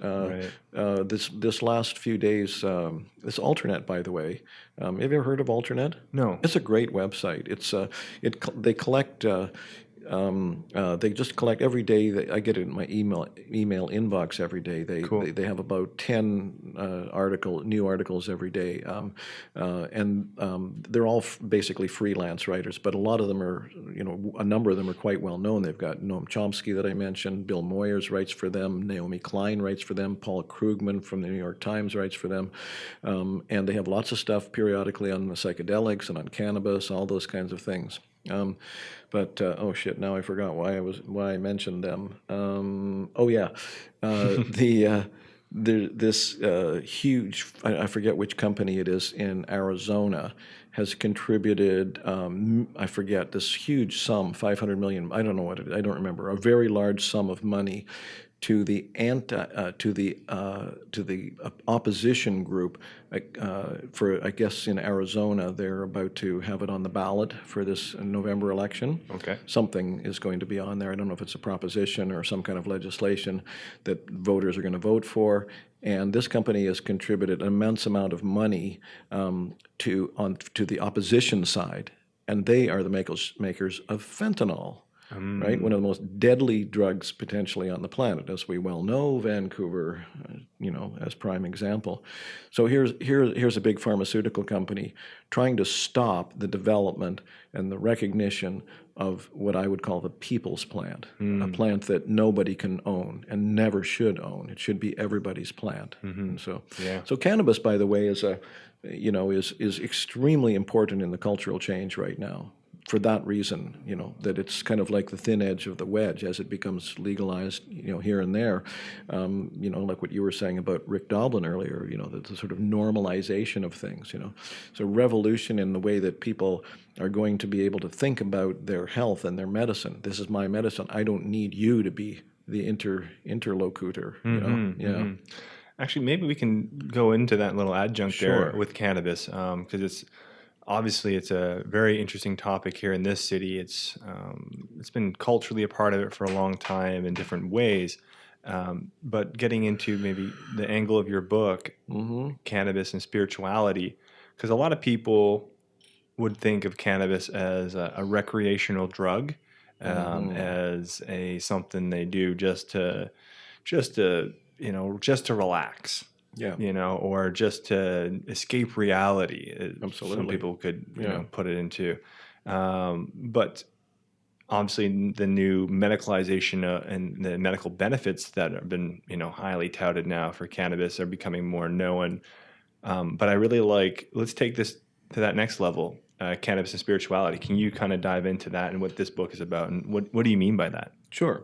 This last few days, this Alternet, by the way, have you ever heard of Alternet?
No.
It's a great website. They collect They just collect every day. I get it in my email inbox every day. They have about 10 new articles every day, and they're all basically freelance writers. But a lot of them are, a number of them are quite well known. They've got Noam Chomsky that I mentioned. Bill Moyers writes for them. Naomi Klein writes for them. Paul Krugman from the New York Times writes for them, and they have lots of stuff periodically on the psychedelics and on cannabis, all those kinds of things. But oh shit! Now I forgot why I mentioned them. Oh yeah, this huge, I forget which company it is in Arizona, has contributed. I forget this huge sum, 500 million. I don't know what it is. I don't remember. A very large sum of money to the opposition group for, I guess, in Arizona. They're about to have it on the ballot for this November election.
Okay.
Something is going to be on there. I don't know if it's a proposition or some kind of legislation that voters are going to vote for. And this company has contributed an immense amount of money to the opposition side, and they are the makers of fentanyl. Right, one of the most deadly drugs potentially on the planet, as we well know. Vancouver, as prime example. So here's a big pharmaceutical company trying to stop the development and the recognition of what I would call the people's plant, a plant that nobody can own and never should own. It should be everybody's plant. And so cannabis, by the way, is extremely important in the cultural change right now. For that reason, that it's kind of like the thin edge of the wedge as it becomes legalized, here and there. Like what you were saying about Rick Doblin earlier, the sort of normalization of things, So revolution in the way that people are going to be able to think about their health and their medicine. This is my medicine. I don't need you to be the interlocutor,
Actually, maybe we can go into that little adjunct
Sure.
there with cannabis, because it's a very interesting topic here in this city. It's been culturally a part of it for a long time in different ways. But getting into maybe the angle of your book, Cannabis and Spirituality, because a lot of people would think of cannabis as a recreational drug, as something they do just to relax.
Yeah.
Or just to escape reality.
Absolutely.
Some people could, put it into. But obviously, the new medicalization and the medical benefits that have been, highly touted now for cannabis are becoming more known. But I really let's take this to that next level, cannabis and spirituality. Can you kind of dive into that and what this book is about, and what do you mean by that?
Sure.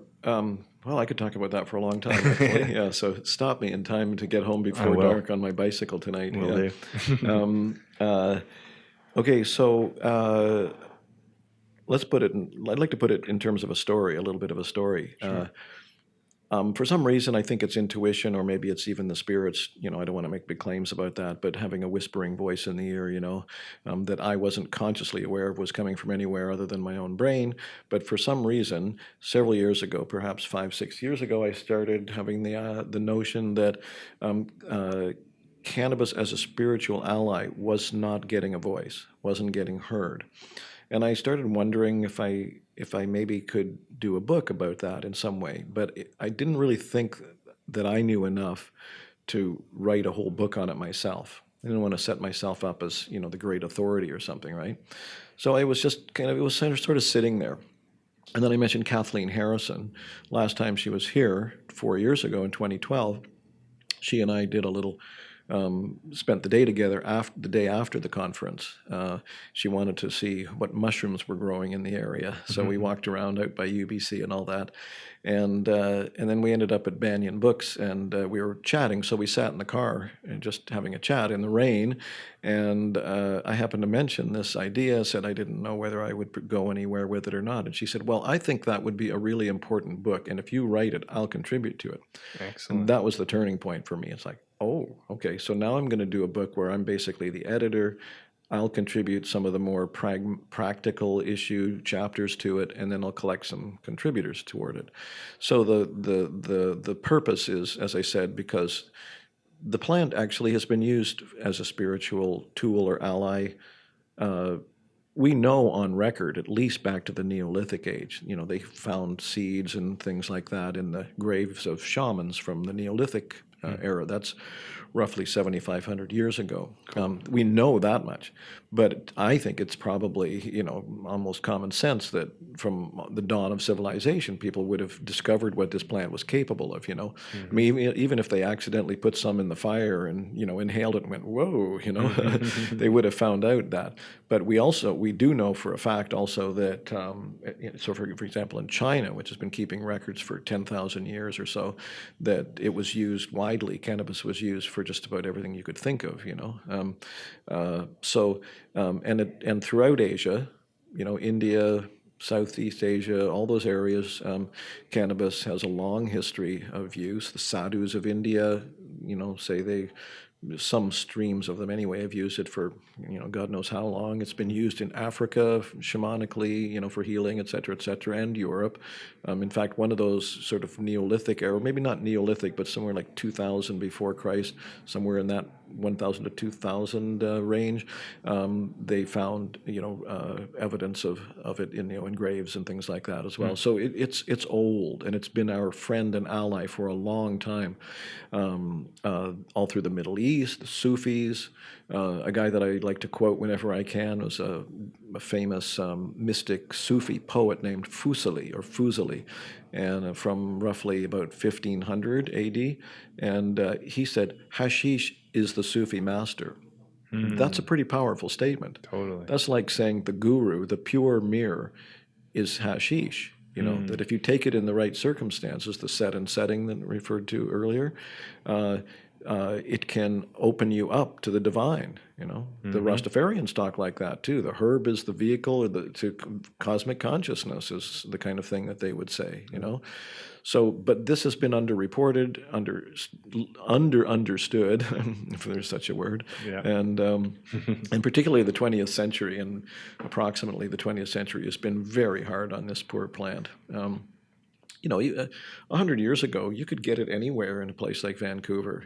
Well, I could talk about that for a long time, actually. Yeah, so stop me in time to get home before dark on my bicycle tonight.
Will do.
Okay, so let's put it I'd like to put it in terms of a story, a little bit of a story.
Sure.
For some reason, I think it's intuition, or maybe it's even the spirits. I don't want to make big claims about that, but having a whispering voice in the ear, that I wasn't consciously aware of was coming from anywhere other than my own brain. But for some reason, several years ago, perhaps 5-6 years ago, I started having the notion that cannabis as a spiritual ally was not getting a voice, wasn't getting heard. And I started wondering if I maybe could do a book about that in some way. But I didn't really think that I knew enough to write a whole book on it myself. I didn't want to set myself up as, the great authority or something, right? So I was just it was sort of sitting there. And then I mentioned Kathleen Harrison. Last time she was here, 4 years ago in 2012, she and I did a little spent the day together the day after the conference. She wanted to see what mushrooms were growing in the area, so we walked around out by UBC and all that, and then we ended up at Banyan Books, and we were chatting. So we sat in the car and just having a chat in the rain, and I happened to mention this idea. Said I didn't know whether I would go anywhere with it or not, and she said, "Well, I think that would be a really important book, and if you write it, I'll contribute to it."
Excellent.
And that was the turning point for me. It's like, oh, okay, so now I'm going to do a book where I'm basically the editor. I'll contribute some of the more practical issue chapters to it, and then I'll collect some contributors toward it. So the purpose is, as I said, because the plant actually has been used as a spiritual tool or ally we know on record, at least back to the Neolithic age, they found seeds and things like that in the graves of shamans from the Neolithic era. That's roughly 7,500 years ago. We know that much, but I think it's probably, almost common sense that from the dawn of civilization, people would have discovered what this plant was capable of, I mean, even if they accidentally put some in the fire and, inhaled it and went, whoa, they would have found out that. But we do know for a fact also that, so for example, in China, which has been keeping records for 10,000 years or so, that it was used widely, cannabis was used for just about everything you could think of, and throughout Asia, India, Southeast Asia, all those areas, cannabis has a long history of use. The sadhus of India, some streams of them anyway have used it for, God knows how long. It's been used in Africa shamanically, for healing, et cetera, and Europe. In fact, one of those sort of Neolithic era, maybe not Neolithic, but somewhere like 2000 before Christ, somewhere in that 1000 to 2000 range, they found, evidence of it in graves and things like that as well. So it's old, and it's been our friend and ally for a long time, all through the Middle East, the Sufis. A guy that I like to quote whenever I can was a famous mystic Sufi poet named Fuseli, and from roughly about 1500 AD. And he said, hashish is the Sufi master. That's a pretty powerful statement.
Totally.
That's like saying the guru, the pure mirror, is hashish. That if you take it in the right circumstances, the set and setting that I referred to earlier, it can open you up to the divine. The Rastafarians talk like that too. The herb is the vehicle to cosmic consciousness, is the kind of thing that they would say. So, but this has been underreported, understood, if there's such a word, and and particularly the 20th century, and approximately the 20th century has been very hard on this poor plant. 100 years ago, you could get it anywhere in a place like Vancouver.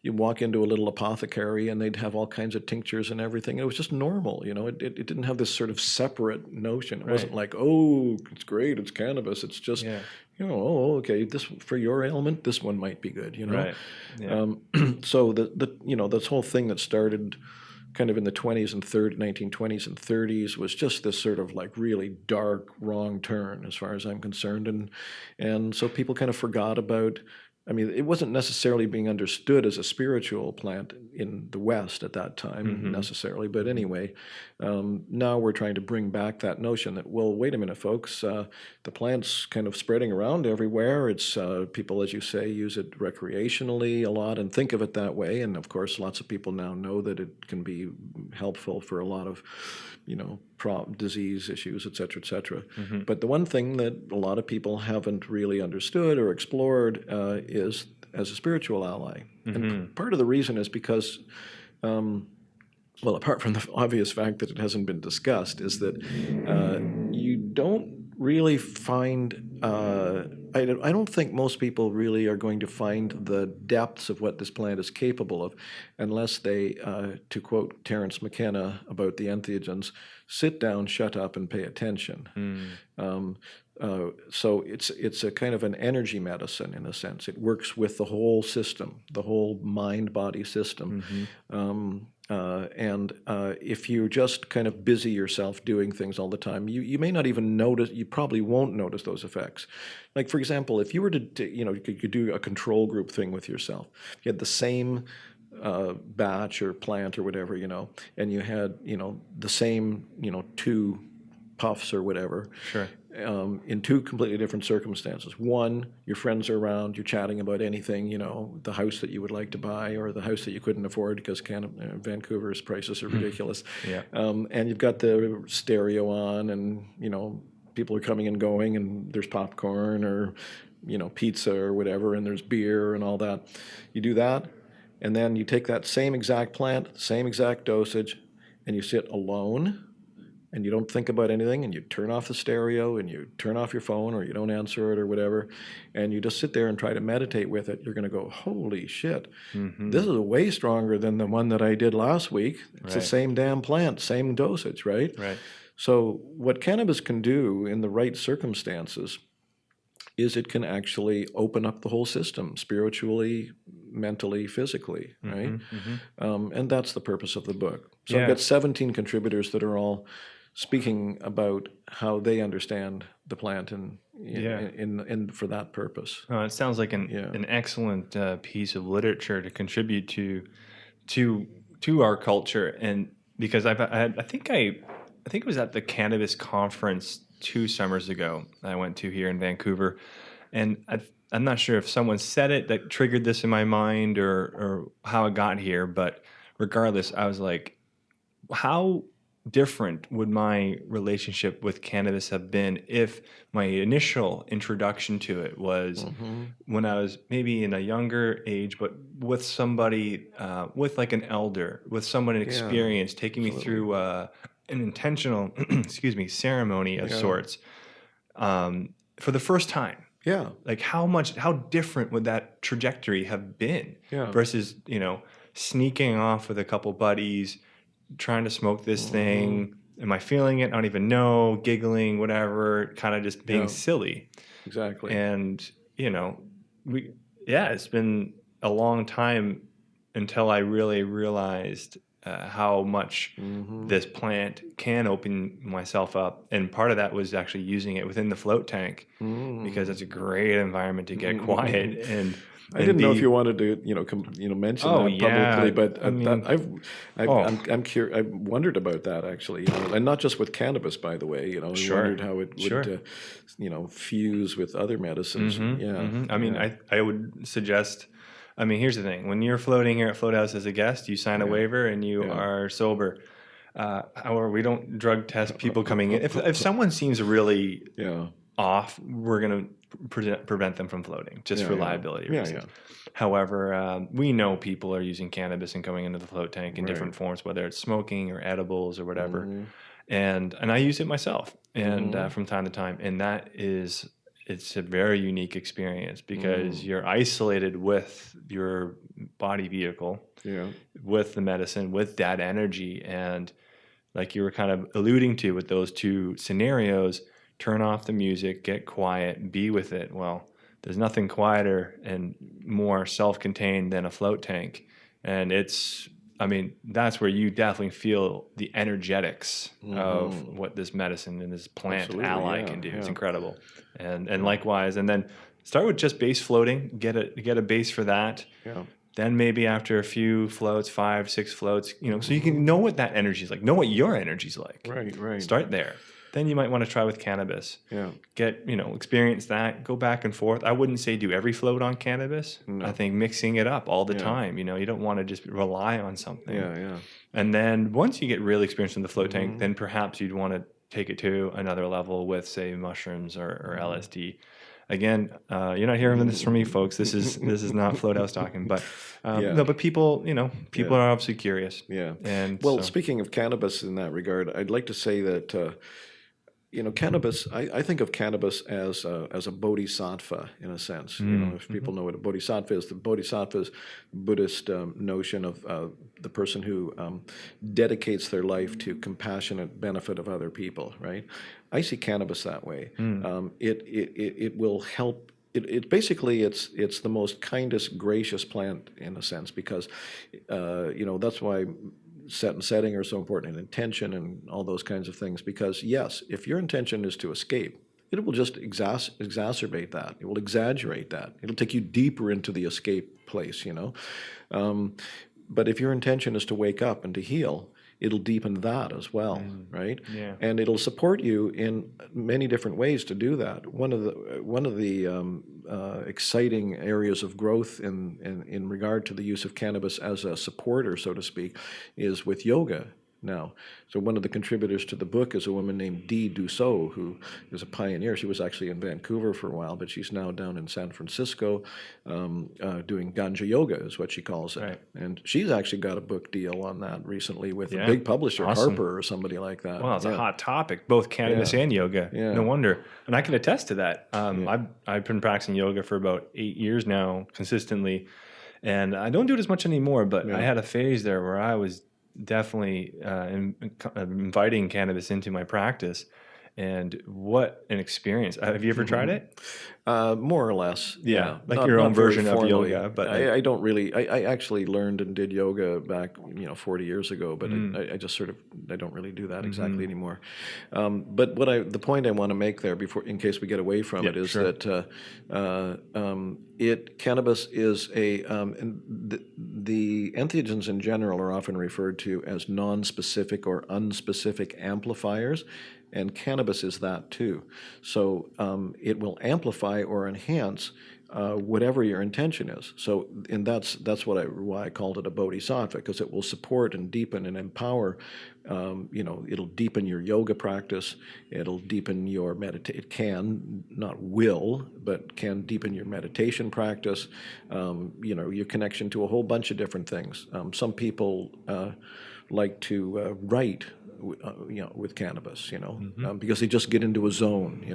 You walk into a little apothecary and they'd have all kinds of tinctures and everything. It was just normal. It didn't have this sort of separate notion. It wasn't like, oh, it's great, it's cannabis. It's just, oh, okay, this for your ailment, this one might be good.
Right. Yeah.
So this whole thing that started kind of in the 1920s and 30s was just this sort of like really dark, wrong turn as far as I'm concerned. And so people kind of forgot about, I mean, it wasn't necessarily being understood as a spiritual plant in the West at that time necessarily, but anyway, now we're trying to bring back that notion that, well, wait a minute, folks, the plant's kind of spreading around everywhere. It's people, as you say, use it recreationally a lot and think of it that way. And of course, lots of people now know that it can be helpful for a lot of, disease issues, et cetera, et cetera. But the one thing that a lot of people haven't really understood or explored is as a spiritual ally. And part of the reason is because, well, apart from the obvious fact that it hasn't been discussed, is that you don't really find, I don't think most people really are going to find the depths of what this plant is capable of unless they, to quote Terence McKenna about the entheogens, sit down, shut up, and pay attention. So it's a kind of an energy medicine in a sense. It works with the whole system, the whole mind-body system. And if you just kind of busy yourself doing things all the time, you may not even notice, you probably won't notice those effects. Like, for example, if you were to you could do a control group thing with yourself. You had the same batch or plant or whatever, and you had, the same, 2 puffs or whatever.
Sure.
In 2 completely different circumstances. One, your friends are around, you're chatting about anything, the house that you would like to buy or the house that you couldn't afford because Vancouver's prices are ridiculous. And you've got the stereo on and, people are coming and going and there's popcorn or, pizza or whatever, and there's beer and all that. You do that, and then you take that same exact plant, same exact dosage, and you sit alone and you don't think about anything, and you turn off the stereo, and you turn off your phone, or you don't answer it or whatever, and you just sit there and try to meditate with it, you're going to go, holy shit, this is way stronger than the one that I did last week. It's the
Right.
same damn plant, same dosage, right?
Right.
So what cannabis can do in the right circumstances is it can actually open up the whole system, spiritually, mentally, physically, right? And that's the purpose of the book. So I've
Yeah.
got 17 contributors that are all speaking about how they understand the plant and
Yeah.
in for that purpose.
It sounds like an excellent piece of literature to contribute to our culture, and because I think it was at the cannabis conference 2 summers ago I went to here in Vancouver, and I'm not sure if someone said it that triggered this in my mind or how it got here, but regardless, I was like, how different would my relationship with cannabis have been if my initial introduction to it was when I was maybe in a younger age, but with somebody, with like an elder, with someone experienced, taking me through an intentional, excuse me, ceremony of sorts, for the first time.
Yeah.
Like how different would that trajectory have been versus, sneaking off with a couple buddies, trying to smoke this thing. Am I feeling it? I don't even know, giggling, whatever, kind of just being silly.
Exactly.
And, it's been a long time until I really realized how much this plant can open myself up. And part of that was actually using it within the float tank because it's a great environment to get quiet. And
I didn't know if you wanted to, mention that publicly, but I wondered about that actually, and not just with cannabis, by the way. I wondered how it would, fuse with other medicines.
I would suggest. Here's the thing: when you're floating here at Float House as a guest, you sign a waiver and you are sober. However, we don't drug test people coming in. If someone seems really off, we're going to prevent them from floating just for liability reasons. However, we know people are using cannabis and going into the float tank in different forms, whether it's smoking or edibles or whatever. And I use it myself, and from time to time, and it's a very unique experience because you're isolated with your body vehicle, with the medicine, with that energy, and like you were kind of alluding to with those two scenarios. Turn off the music, get quiet, be with it. Well, there's nothing quieter and more self-contained than a float tank. And that's where you definitely feel the energetics of what this medicine and this plant ally can do. It's incredible. And likewise, and then start with just base floating, get a base for that. Yeah. Then maybe after a few floats, 5, 6 floats, so you can know what that energy is like, know what your energy is like.
Right.
Start there. Then you might want to try with cannabis. Yeah. Get, experience that, go back and forth. I wouldn't say do every float on cannabis. No. I think mixing it up all the time. You don't want to just rely on something. Yeah. And then once you get really experienced in the float tank, then perhaps you'd want to take it to another level with, say, mushrooms or LSD. Again, you're not hearing this from me, folks. This is not Float House talking, but no. But people, people are obviously curious. Yeah. And
speaking of cannabis in that regard, I'd like to say that cannabis. I think of cannabis as a bodhisattva in a sense. If people know what a bodhisattva is, the bodhisattva is Buddhist notion of the person who dedicates their life to compassionate benefit of other people. Right. I see cannabis that way. It will help. Basically it's the most kindest, gracious plant in a sense because that's why set and setting are so important, and intention and all those kinds of things. Because yes, if your intention is to escape, it will just exacerbate that. It will exaggerate that. It'll take you deeper into the escape place. But if your intention is to wake up and to heal, it'll deepen that as well, right? Yeah. And it'll support you in many different ways to do that. One of the exciting areas of growth in regard to the use of cannabis as a supporter, so to speak, is with yoga. now. So one of the contributors to the book is a woman named Dee Dussault, who is a pioneer. She was actually in Vancouver for a while, but she's now down in San Francisco doing ganja yoga, is what she calls it.
Right.
And she's actually got a book deal on that recently with
Yeah.
a big publisher,
Awesome.
Harper or somebody like that.
Well, it's a hot topic, both cannabis and yoga.
Yeah.
No wonder. And I can attest to that. I've been practicing yoga for about 8 years now consistently. And I don't do it as much anymore, but I had a phase there where I was definitely inviting cannabis into my practice. And what an experience. Have you ever tried it?
More or less.
Yeah, like your own version of yoga. But
I don't really, I actually learned and did yoga back, 40 years ago, but I just sort of, I don't really do that exactly anymore. But the point I want to make there before, in case we get away from it, is that cannabis is the entheogens in general are often referred to as non-specific or unspecific amplifiers. And cannabis is that too. So it will amplify or enhance whatever your intention is. So, and that's why I called it a bodhisattva, because it will support and deepen and empower. It'll deepen your yoga practice. It'll deepen your It can, not will, but can deepen your meditation practice. Your connection to a whole bunch of different things. Some people like to write. With cannabis, because they just get into a zone,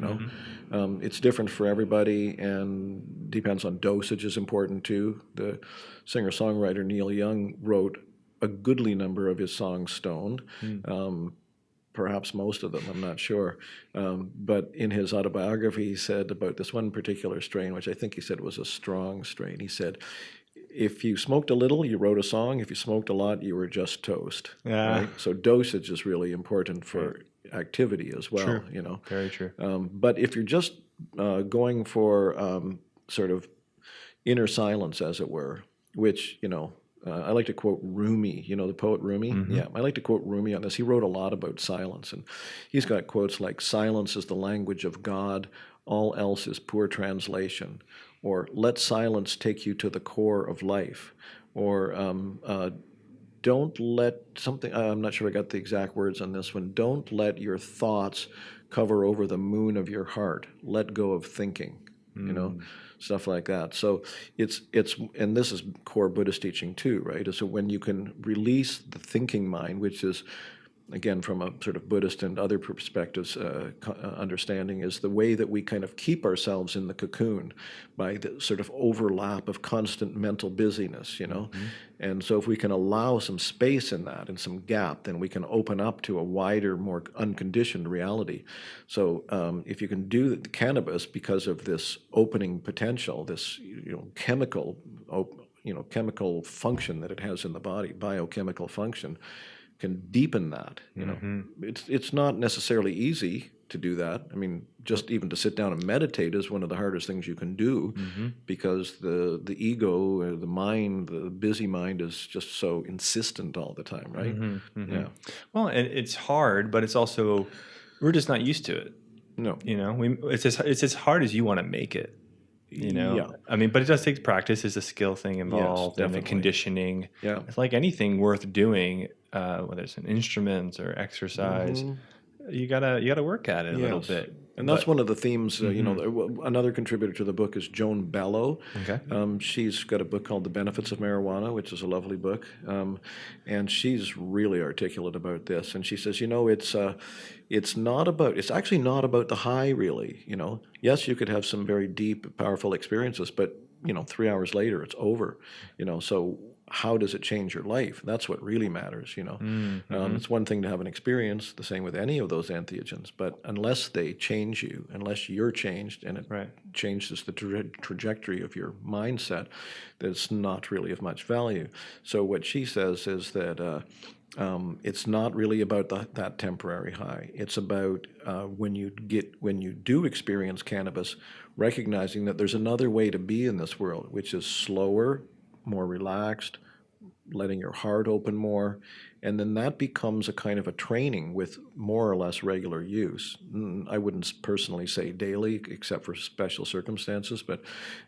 It's different for everybody and depends on dosage is important too. The singer-songwriter Neil Young wrote a goodly number of his songs stoned, perhaps most of them, I'm not sure. But in his autobiography, he said about this one particular strain, which I think he said was a strong strain, he said, if you smoked a little, you wrote a song. If you smoked a lot, you were just toast.
Yeah.
Right? So dosage is really important for activity as well.
True. Very true.
But if you're just going for sort of inner silence, as it were, which I like to quote Rumi. The poet Rumi. Yeah, I like to quote Rumi on this. He wrote a lot about silence, and he's got quotes like "Silence is the language of God. All else is poor translation." Or let silence take you to the core of life, or don't let something, I'm not sure I got the exact words on this one, don't let your thoughts cover over the moon of your heart. Let go of thinking, stuff like that. So it's and this is core Buddhist teaching too, right? So when you can release the thinking mind, which is, again, from a sort of Buddhist and other perspectives, understanding is the way that we kind of keep ourselves in the cocoon by the sort of overlap of constant mental busyness, And so if we can allow some space in that and some gap, then we can open up to a wider, more unconditioned reality. So if you can do the cannabis because of this opening potential, this chemical function that it has in the body, biochemical function, can deepen that. It's not necessarily easy to do that. I mean, just even to sit down and meditate is one of the hardest things you can do, because the ego, the mind, the busy mind is just so insistent all the time, right? Yeah.
Well, and it's hard, but it's also, we're just not used to it.
No.
It's as hard as you want to make it.
Yeah.
I mean, but it does take practice. There's a skill thing involved, and the conditioning.
Yeah.
It's like anything worth doing, whether it's an instrument or exercise. You gotta work at it a little bit.
And that's one of the themes. Another contributor to the book is Joan Bellow.
Okay.
She's got a book called The Benefits of Marijuana, which is a lovely book, and she's really articulate about this. And she says, it's actually not about the high, really. Yes, you could have some very deep, powerful experiences, but 3 hours later, it's over. So how does it change your life? That's what really matters, It's one thing to have an experience, the same with any of those entheogens, but unless they change you, unless you're changed and it changes the trajectory of your mindset, that's not really of much value. So what she says is that it's not really about that temporary high. It's about when you do experience cannabis, recognizing that there's another way to be in this world, which is slower, more relaxed, letting your heart open more. And then that becomes a kind of a training with more or less regular use. I wouldn't personally say daily, except for special circumstances, but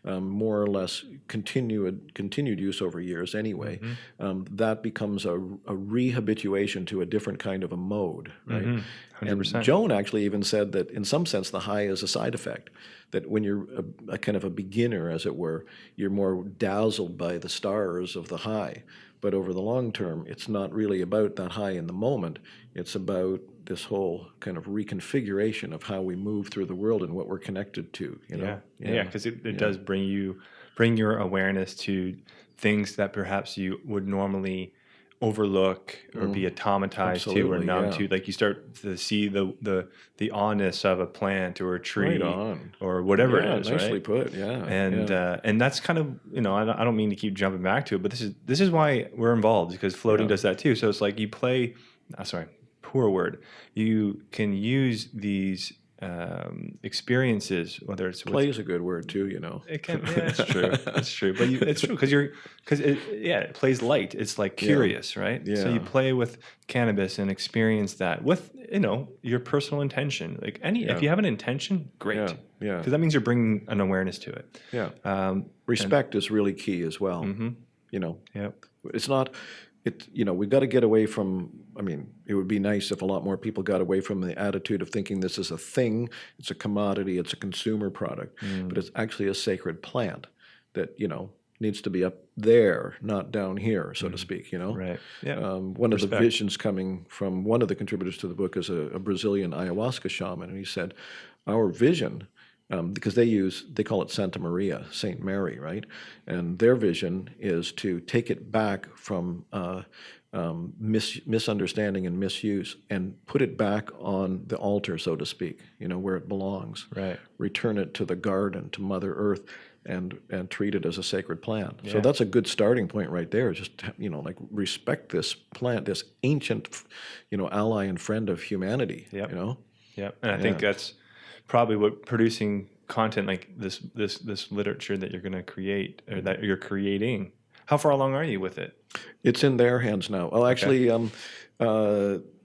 more or less continued use over years anyway. That becomes a rehabituation to a different kind of a mode, right?
100%.
And Joan actually even said that in some sense the high is a side effect. That when you're a kind of a beginner, as it were, you're more dazzled by the stars of the high. But over the long term, it's not really about that high in the moment. It's about this whole kind of reconfiguration of how we move through the world and what we're connected to. You know?
Yeah, because it does bring your awareness to things that perhaps you would normally overlook or be automatized to or numb to. Like you start to see the oddness of a plant or a tree or whatever it is.
Nicely
right?
put. Yeah,
and that's kind of, I don't mean to keep jumping back to it, but this is why we're involved, because floating does that too. So it's like you play. Poor word. You can use these experiences, whether it's
play is a good word too.
It can. Yeah, it's true. It's true. But it's true because it plays light. It's like curious, right?
Yeah.
So you play with cannabis and experience that with your personal intention. Like if you have an intention, great.
Yeah.
Because that means you're bringing an awareness to it.
Yeah. Respect is really key as well. It's not. We've got to get away from, it would be nice if a lot more people got away from the attitude of thinking this is a thing, it's a commodity, it's a consumer product, but it's actually a sacred plant that, needs to be up there, not down here, so to speak,
Right. Yeah.
One of the visions coming from one of the contributors to the book is a Brazilian ayahuasca shaman, and he said, our vision, because they call it Santa Maria, Saint Mary, right? And their vision is to take it back from misunderstanding and misuse and put it back on the altar, so to speak, where it belongs.
Right.
Return it to the garden, to Mother Earth, and treat it as a sacred plant.
Yeah.
So that's a good starting point right there. Just respect this plant, this ancient, ally and friend of humanity.
Yep. Yeah, and I think that's probably what producing content like this literature that you're going to create or that you're creating. How far along are you with it?
It's in their hands now. Well, actually,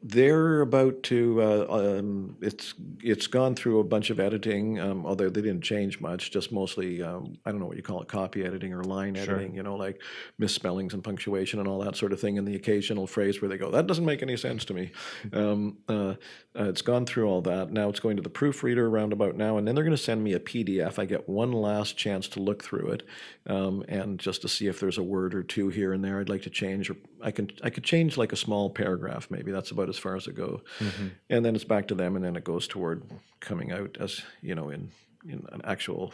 they're about to. It's gone through a bunch of editing, although they didn't change much. Just mostly, I don't know what you call it, copy editing or line editing. Like misspellings and punctuation and all that sort of thing, and the occasional phrase where they go, "That doesn't make any sense to me." It's gone through all that. Now it's going to the proofreader around about now, and then they're going to send me a PDF. I get one last chance to look through it, and just to see if there's a word or two here and there I'd like to change, or I could change like a small paragraph. Maybe that's about as far as it goes, and then it's back to them, and then it goes toward coming out as in an actual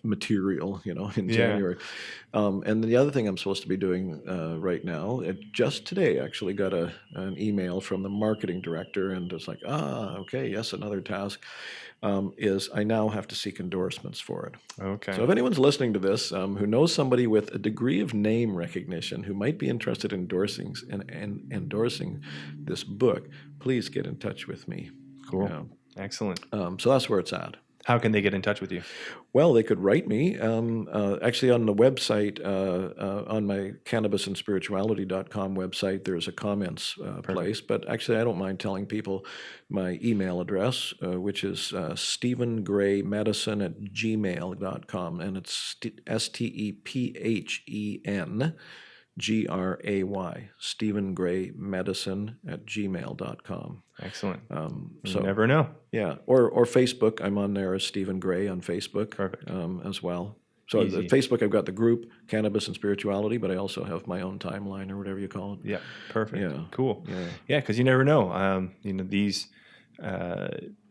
material in January. And the other thing I'm supposed to be doing right now, just today actually got an email from the marketing director, and it's like, okay, yes, another task, is I now have to seek endorsements for it.
Okay.
So if anyone's listening to this who knows somebody with a degree of name recognition who might be interested in endorsing this book, please get in touch with me.
Cool. Excellent.
So that's where it's at.
How can they get in touch with you?
Well, they could write me. Actually, on the website, on my CannabisandSpirituality.com website, there's a comments place. But actually, I don't mind telling people my email address, which is StephenGrayMedicine@gmail.com. And it's StephenGray, StephenGrayMedicine@gmail.com.
Excellent.
So
you never know.
Yeah, or Facebook. I'm on there as Stephen Gray on Facebook.
Perfect.
As well. So the Facebook, I've got the group Cannabis and Spirituality, but I also have my own timeline or whatever you call it.
Yeah, perfect.
Yeah.
Cool. Yeah, because you never know.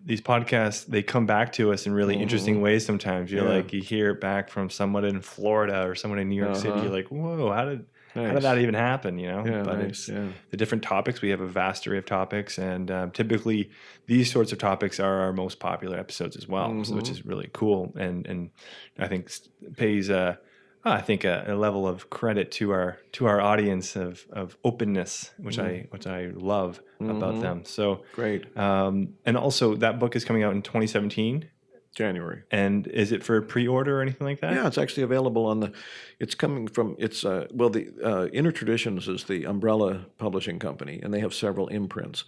These podcasts, they come back to us in really interesting ways sometimes. You're like, you hear it back from someone in Florida or someone in New York City. You're like, whoa, how did that even happen? But it's the different topics. We have a vast array of topics, and typically these sorts of topics are our most popular episodes as well, so, which is really cool, and I think pays a level of credit to our audience of openness, which I love about them. So
great.
And also that book is coming out in 2017.
January.
And is it for pre-order or anything like that?
Yeah, it's actually available on the. It's coming from. It's well, the Inner Traditions is the umbrella publishing company, and they have several imprints.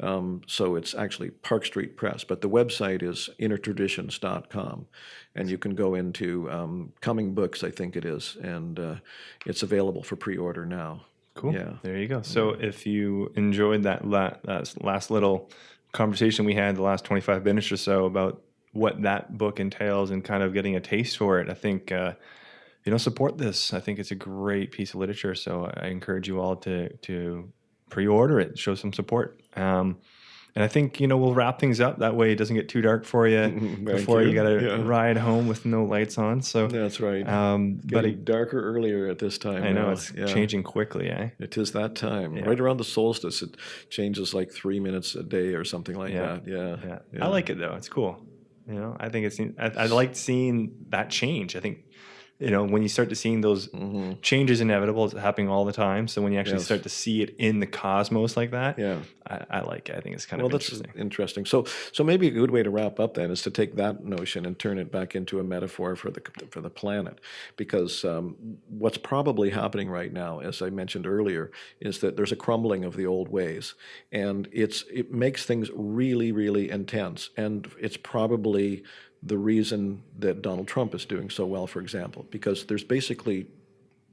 So it's actually Park Street Press, but the website is innertraditions.com, and you can go into Coming Books, I think it is, and it's available for pre-order now.
Cool.
Yeah.
There you go. So if you enjoyed that last little conversation we had, the last 25 minutes or so about what that book entails and kind of getting a taste for it, I think, support this. I think it's a great piece of literature. So I encourage you all to pre-order it, show some support. And I think, we'll wrap things up. That way it doesn't get too dark for you before you got to ride home with no lights on. So
that's right.
But
Getting darker earlier at this time.
I know
now.
it's changing quickly, eh?
It is that time.
Yeah.
Right around the solstice, it changes like 3 minutes a day or something like that. Yeah.
I like it though. It's cool. I think I like seeing that change. I think, when you start to seeing those changes inevitable, it's happening all the time. So when you actually start to see it in the cosmos like that, I like it. I think it's kind of interesting.
That's interesting. So maybe a good way to wrap up then is to take that notion and turn it back into a metaphor for the planet, because what's probably happening right now, as I mentioned earlier, is that there's a crumbling of the old ways, and it makes things really, really intense, and it's probably the reason that Donald Trump is doing so well, for example, because there's basically,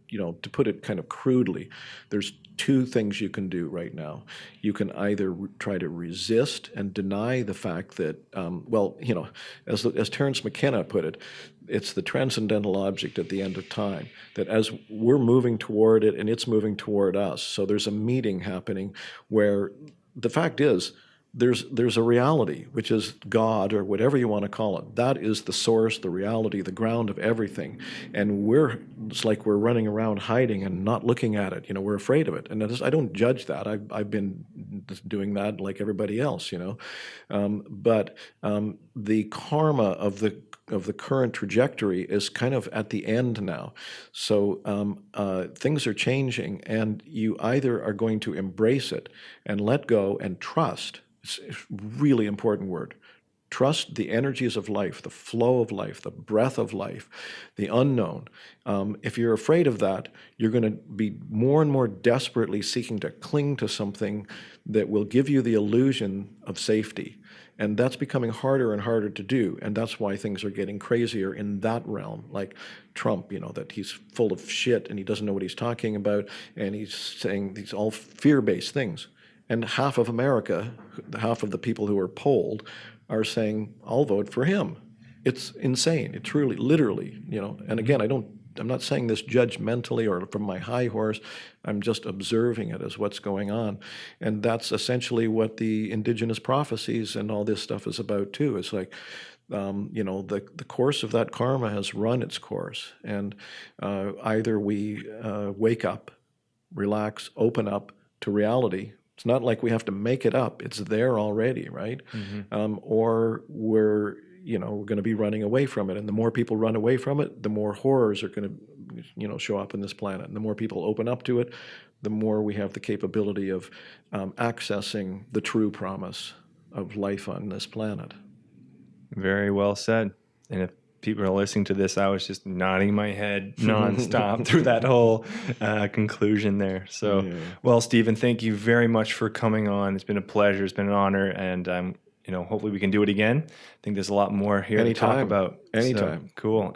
to put it kind of crudely, there's two things you can do right now. You can either try to resist and deny the fact that, as Terence McKenna put it, it's the transcendental object at the end of time, that as we're moving toward it and it's moving toward us, so there's a meeting happening where the fact is, there's a reality, which is God or whatever you want to call it. That is the source, the reality, the ground of everything. And it's like we're running around hiding and not looking at it. We're afraid of it. And I don't judge that. I've been doing that like everybody else, But the karma of the current trajectory is kind of at the end now. So things are changing, and you either are going to embrace it and let go and trust. It's a really important word. Trust the energies of life, the flow of life, the breath of life, the unknown. If you're afraid of that, you're going to be more and more desperately seeking to cling to something that will give you the illusion of safety. And that's becoming harder and harder to do. And that's why things are getting crazier in that realm. Like Trump, that he's full of shit and he doesn't know what he's talking about. And he's saying these all fear-based things. And half of America, half of the people who are polled, are saying, I'll vote for him. It's insane. It truly, literally, And again, I'm not saying this judgmentally or from my high horse. I'm just observing it as what's going on. And that's essentially what the indigenous prophecies and all this stuff is about too. It's like, the course of that karma has run its course. And either we wake up, relax, open up to reality. It's not like we have to make it up. It's there already, right? Or we're going to be running away from it. And the more people run away from it, the more horrors are going to, show up in this planet. And the more people open up to it, the more we have the capability of accessing the true promise of life on this planet.
Very well said. And if people are listening to this, I was just nodding my head nonstop through that whole conclusion there. So, well, Stephen, thank you very much for coming on. It's been a pleasure. It's been an honor. And, hopefully we can do it again. I think there's a lot more here to talk about.
Anytime.
So, cool.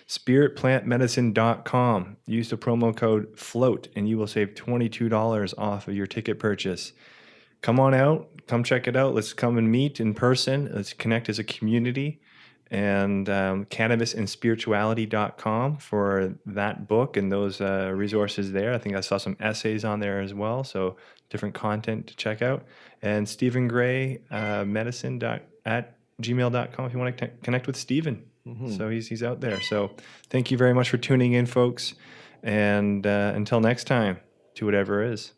Spiritplantmedicine.com. Use the promo code FLOAT and you will save $22 off of your ticket purchase. Come on out. Come check it out. Let's come and meet in person. Let's connect as a community. And cannabisandspirituality.com for that book and those resources there. I think I saw some essays on there as well. So different content to check out. And Stephen Gray, medicine@gmail.com if you want to connect with Stephen. So he's out there. So thank you very much for tuning in, folks. And until next time, to whatever is.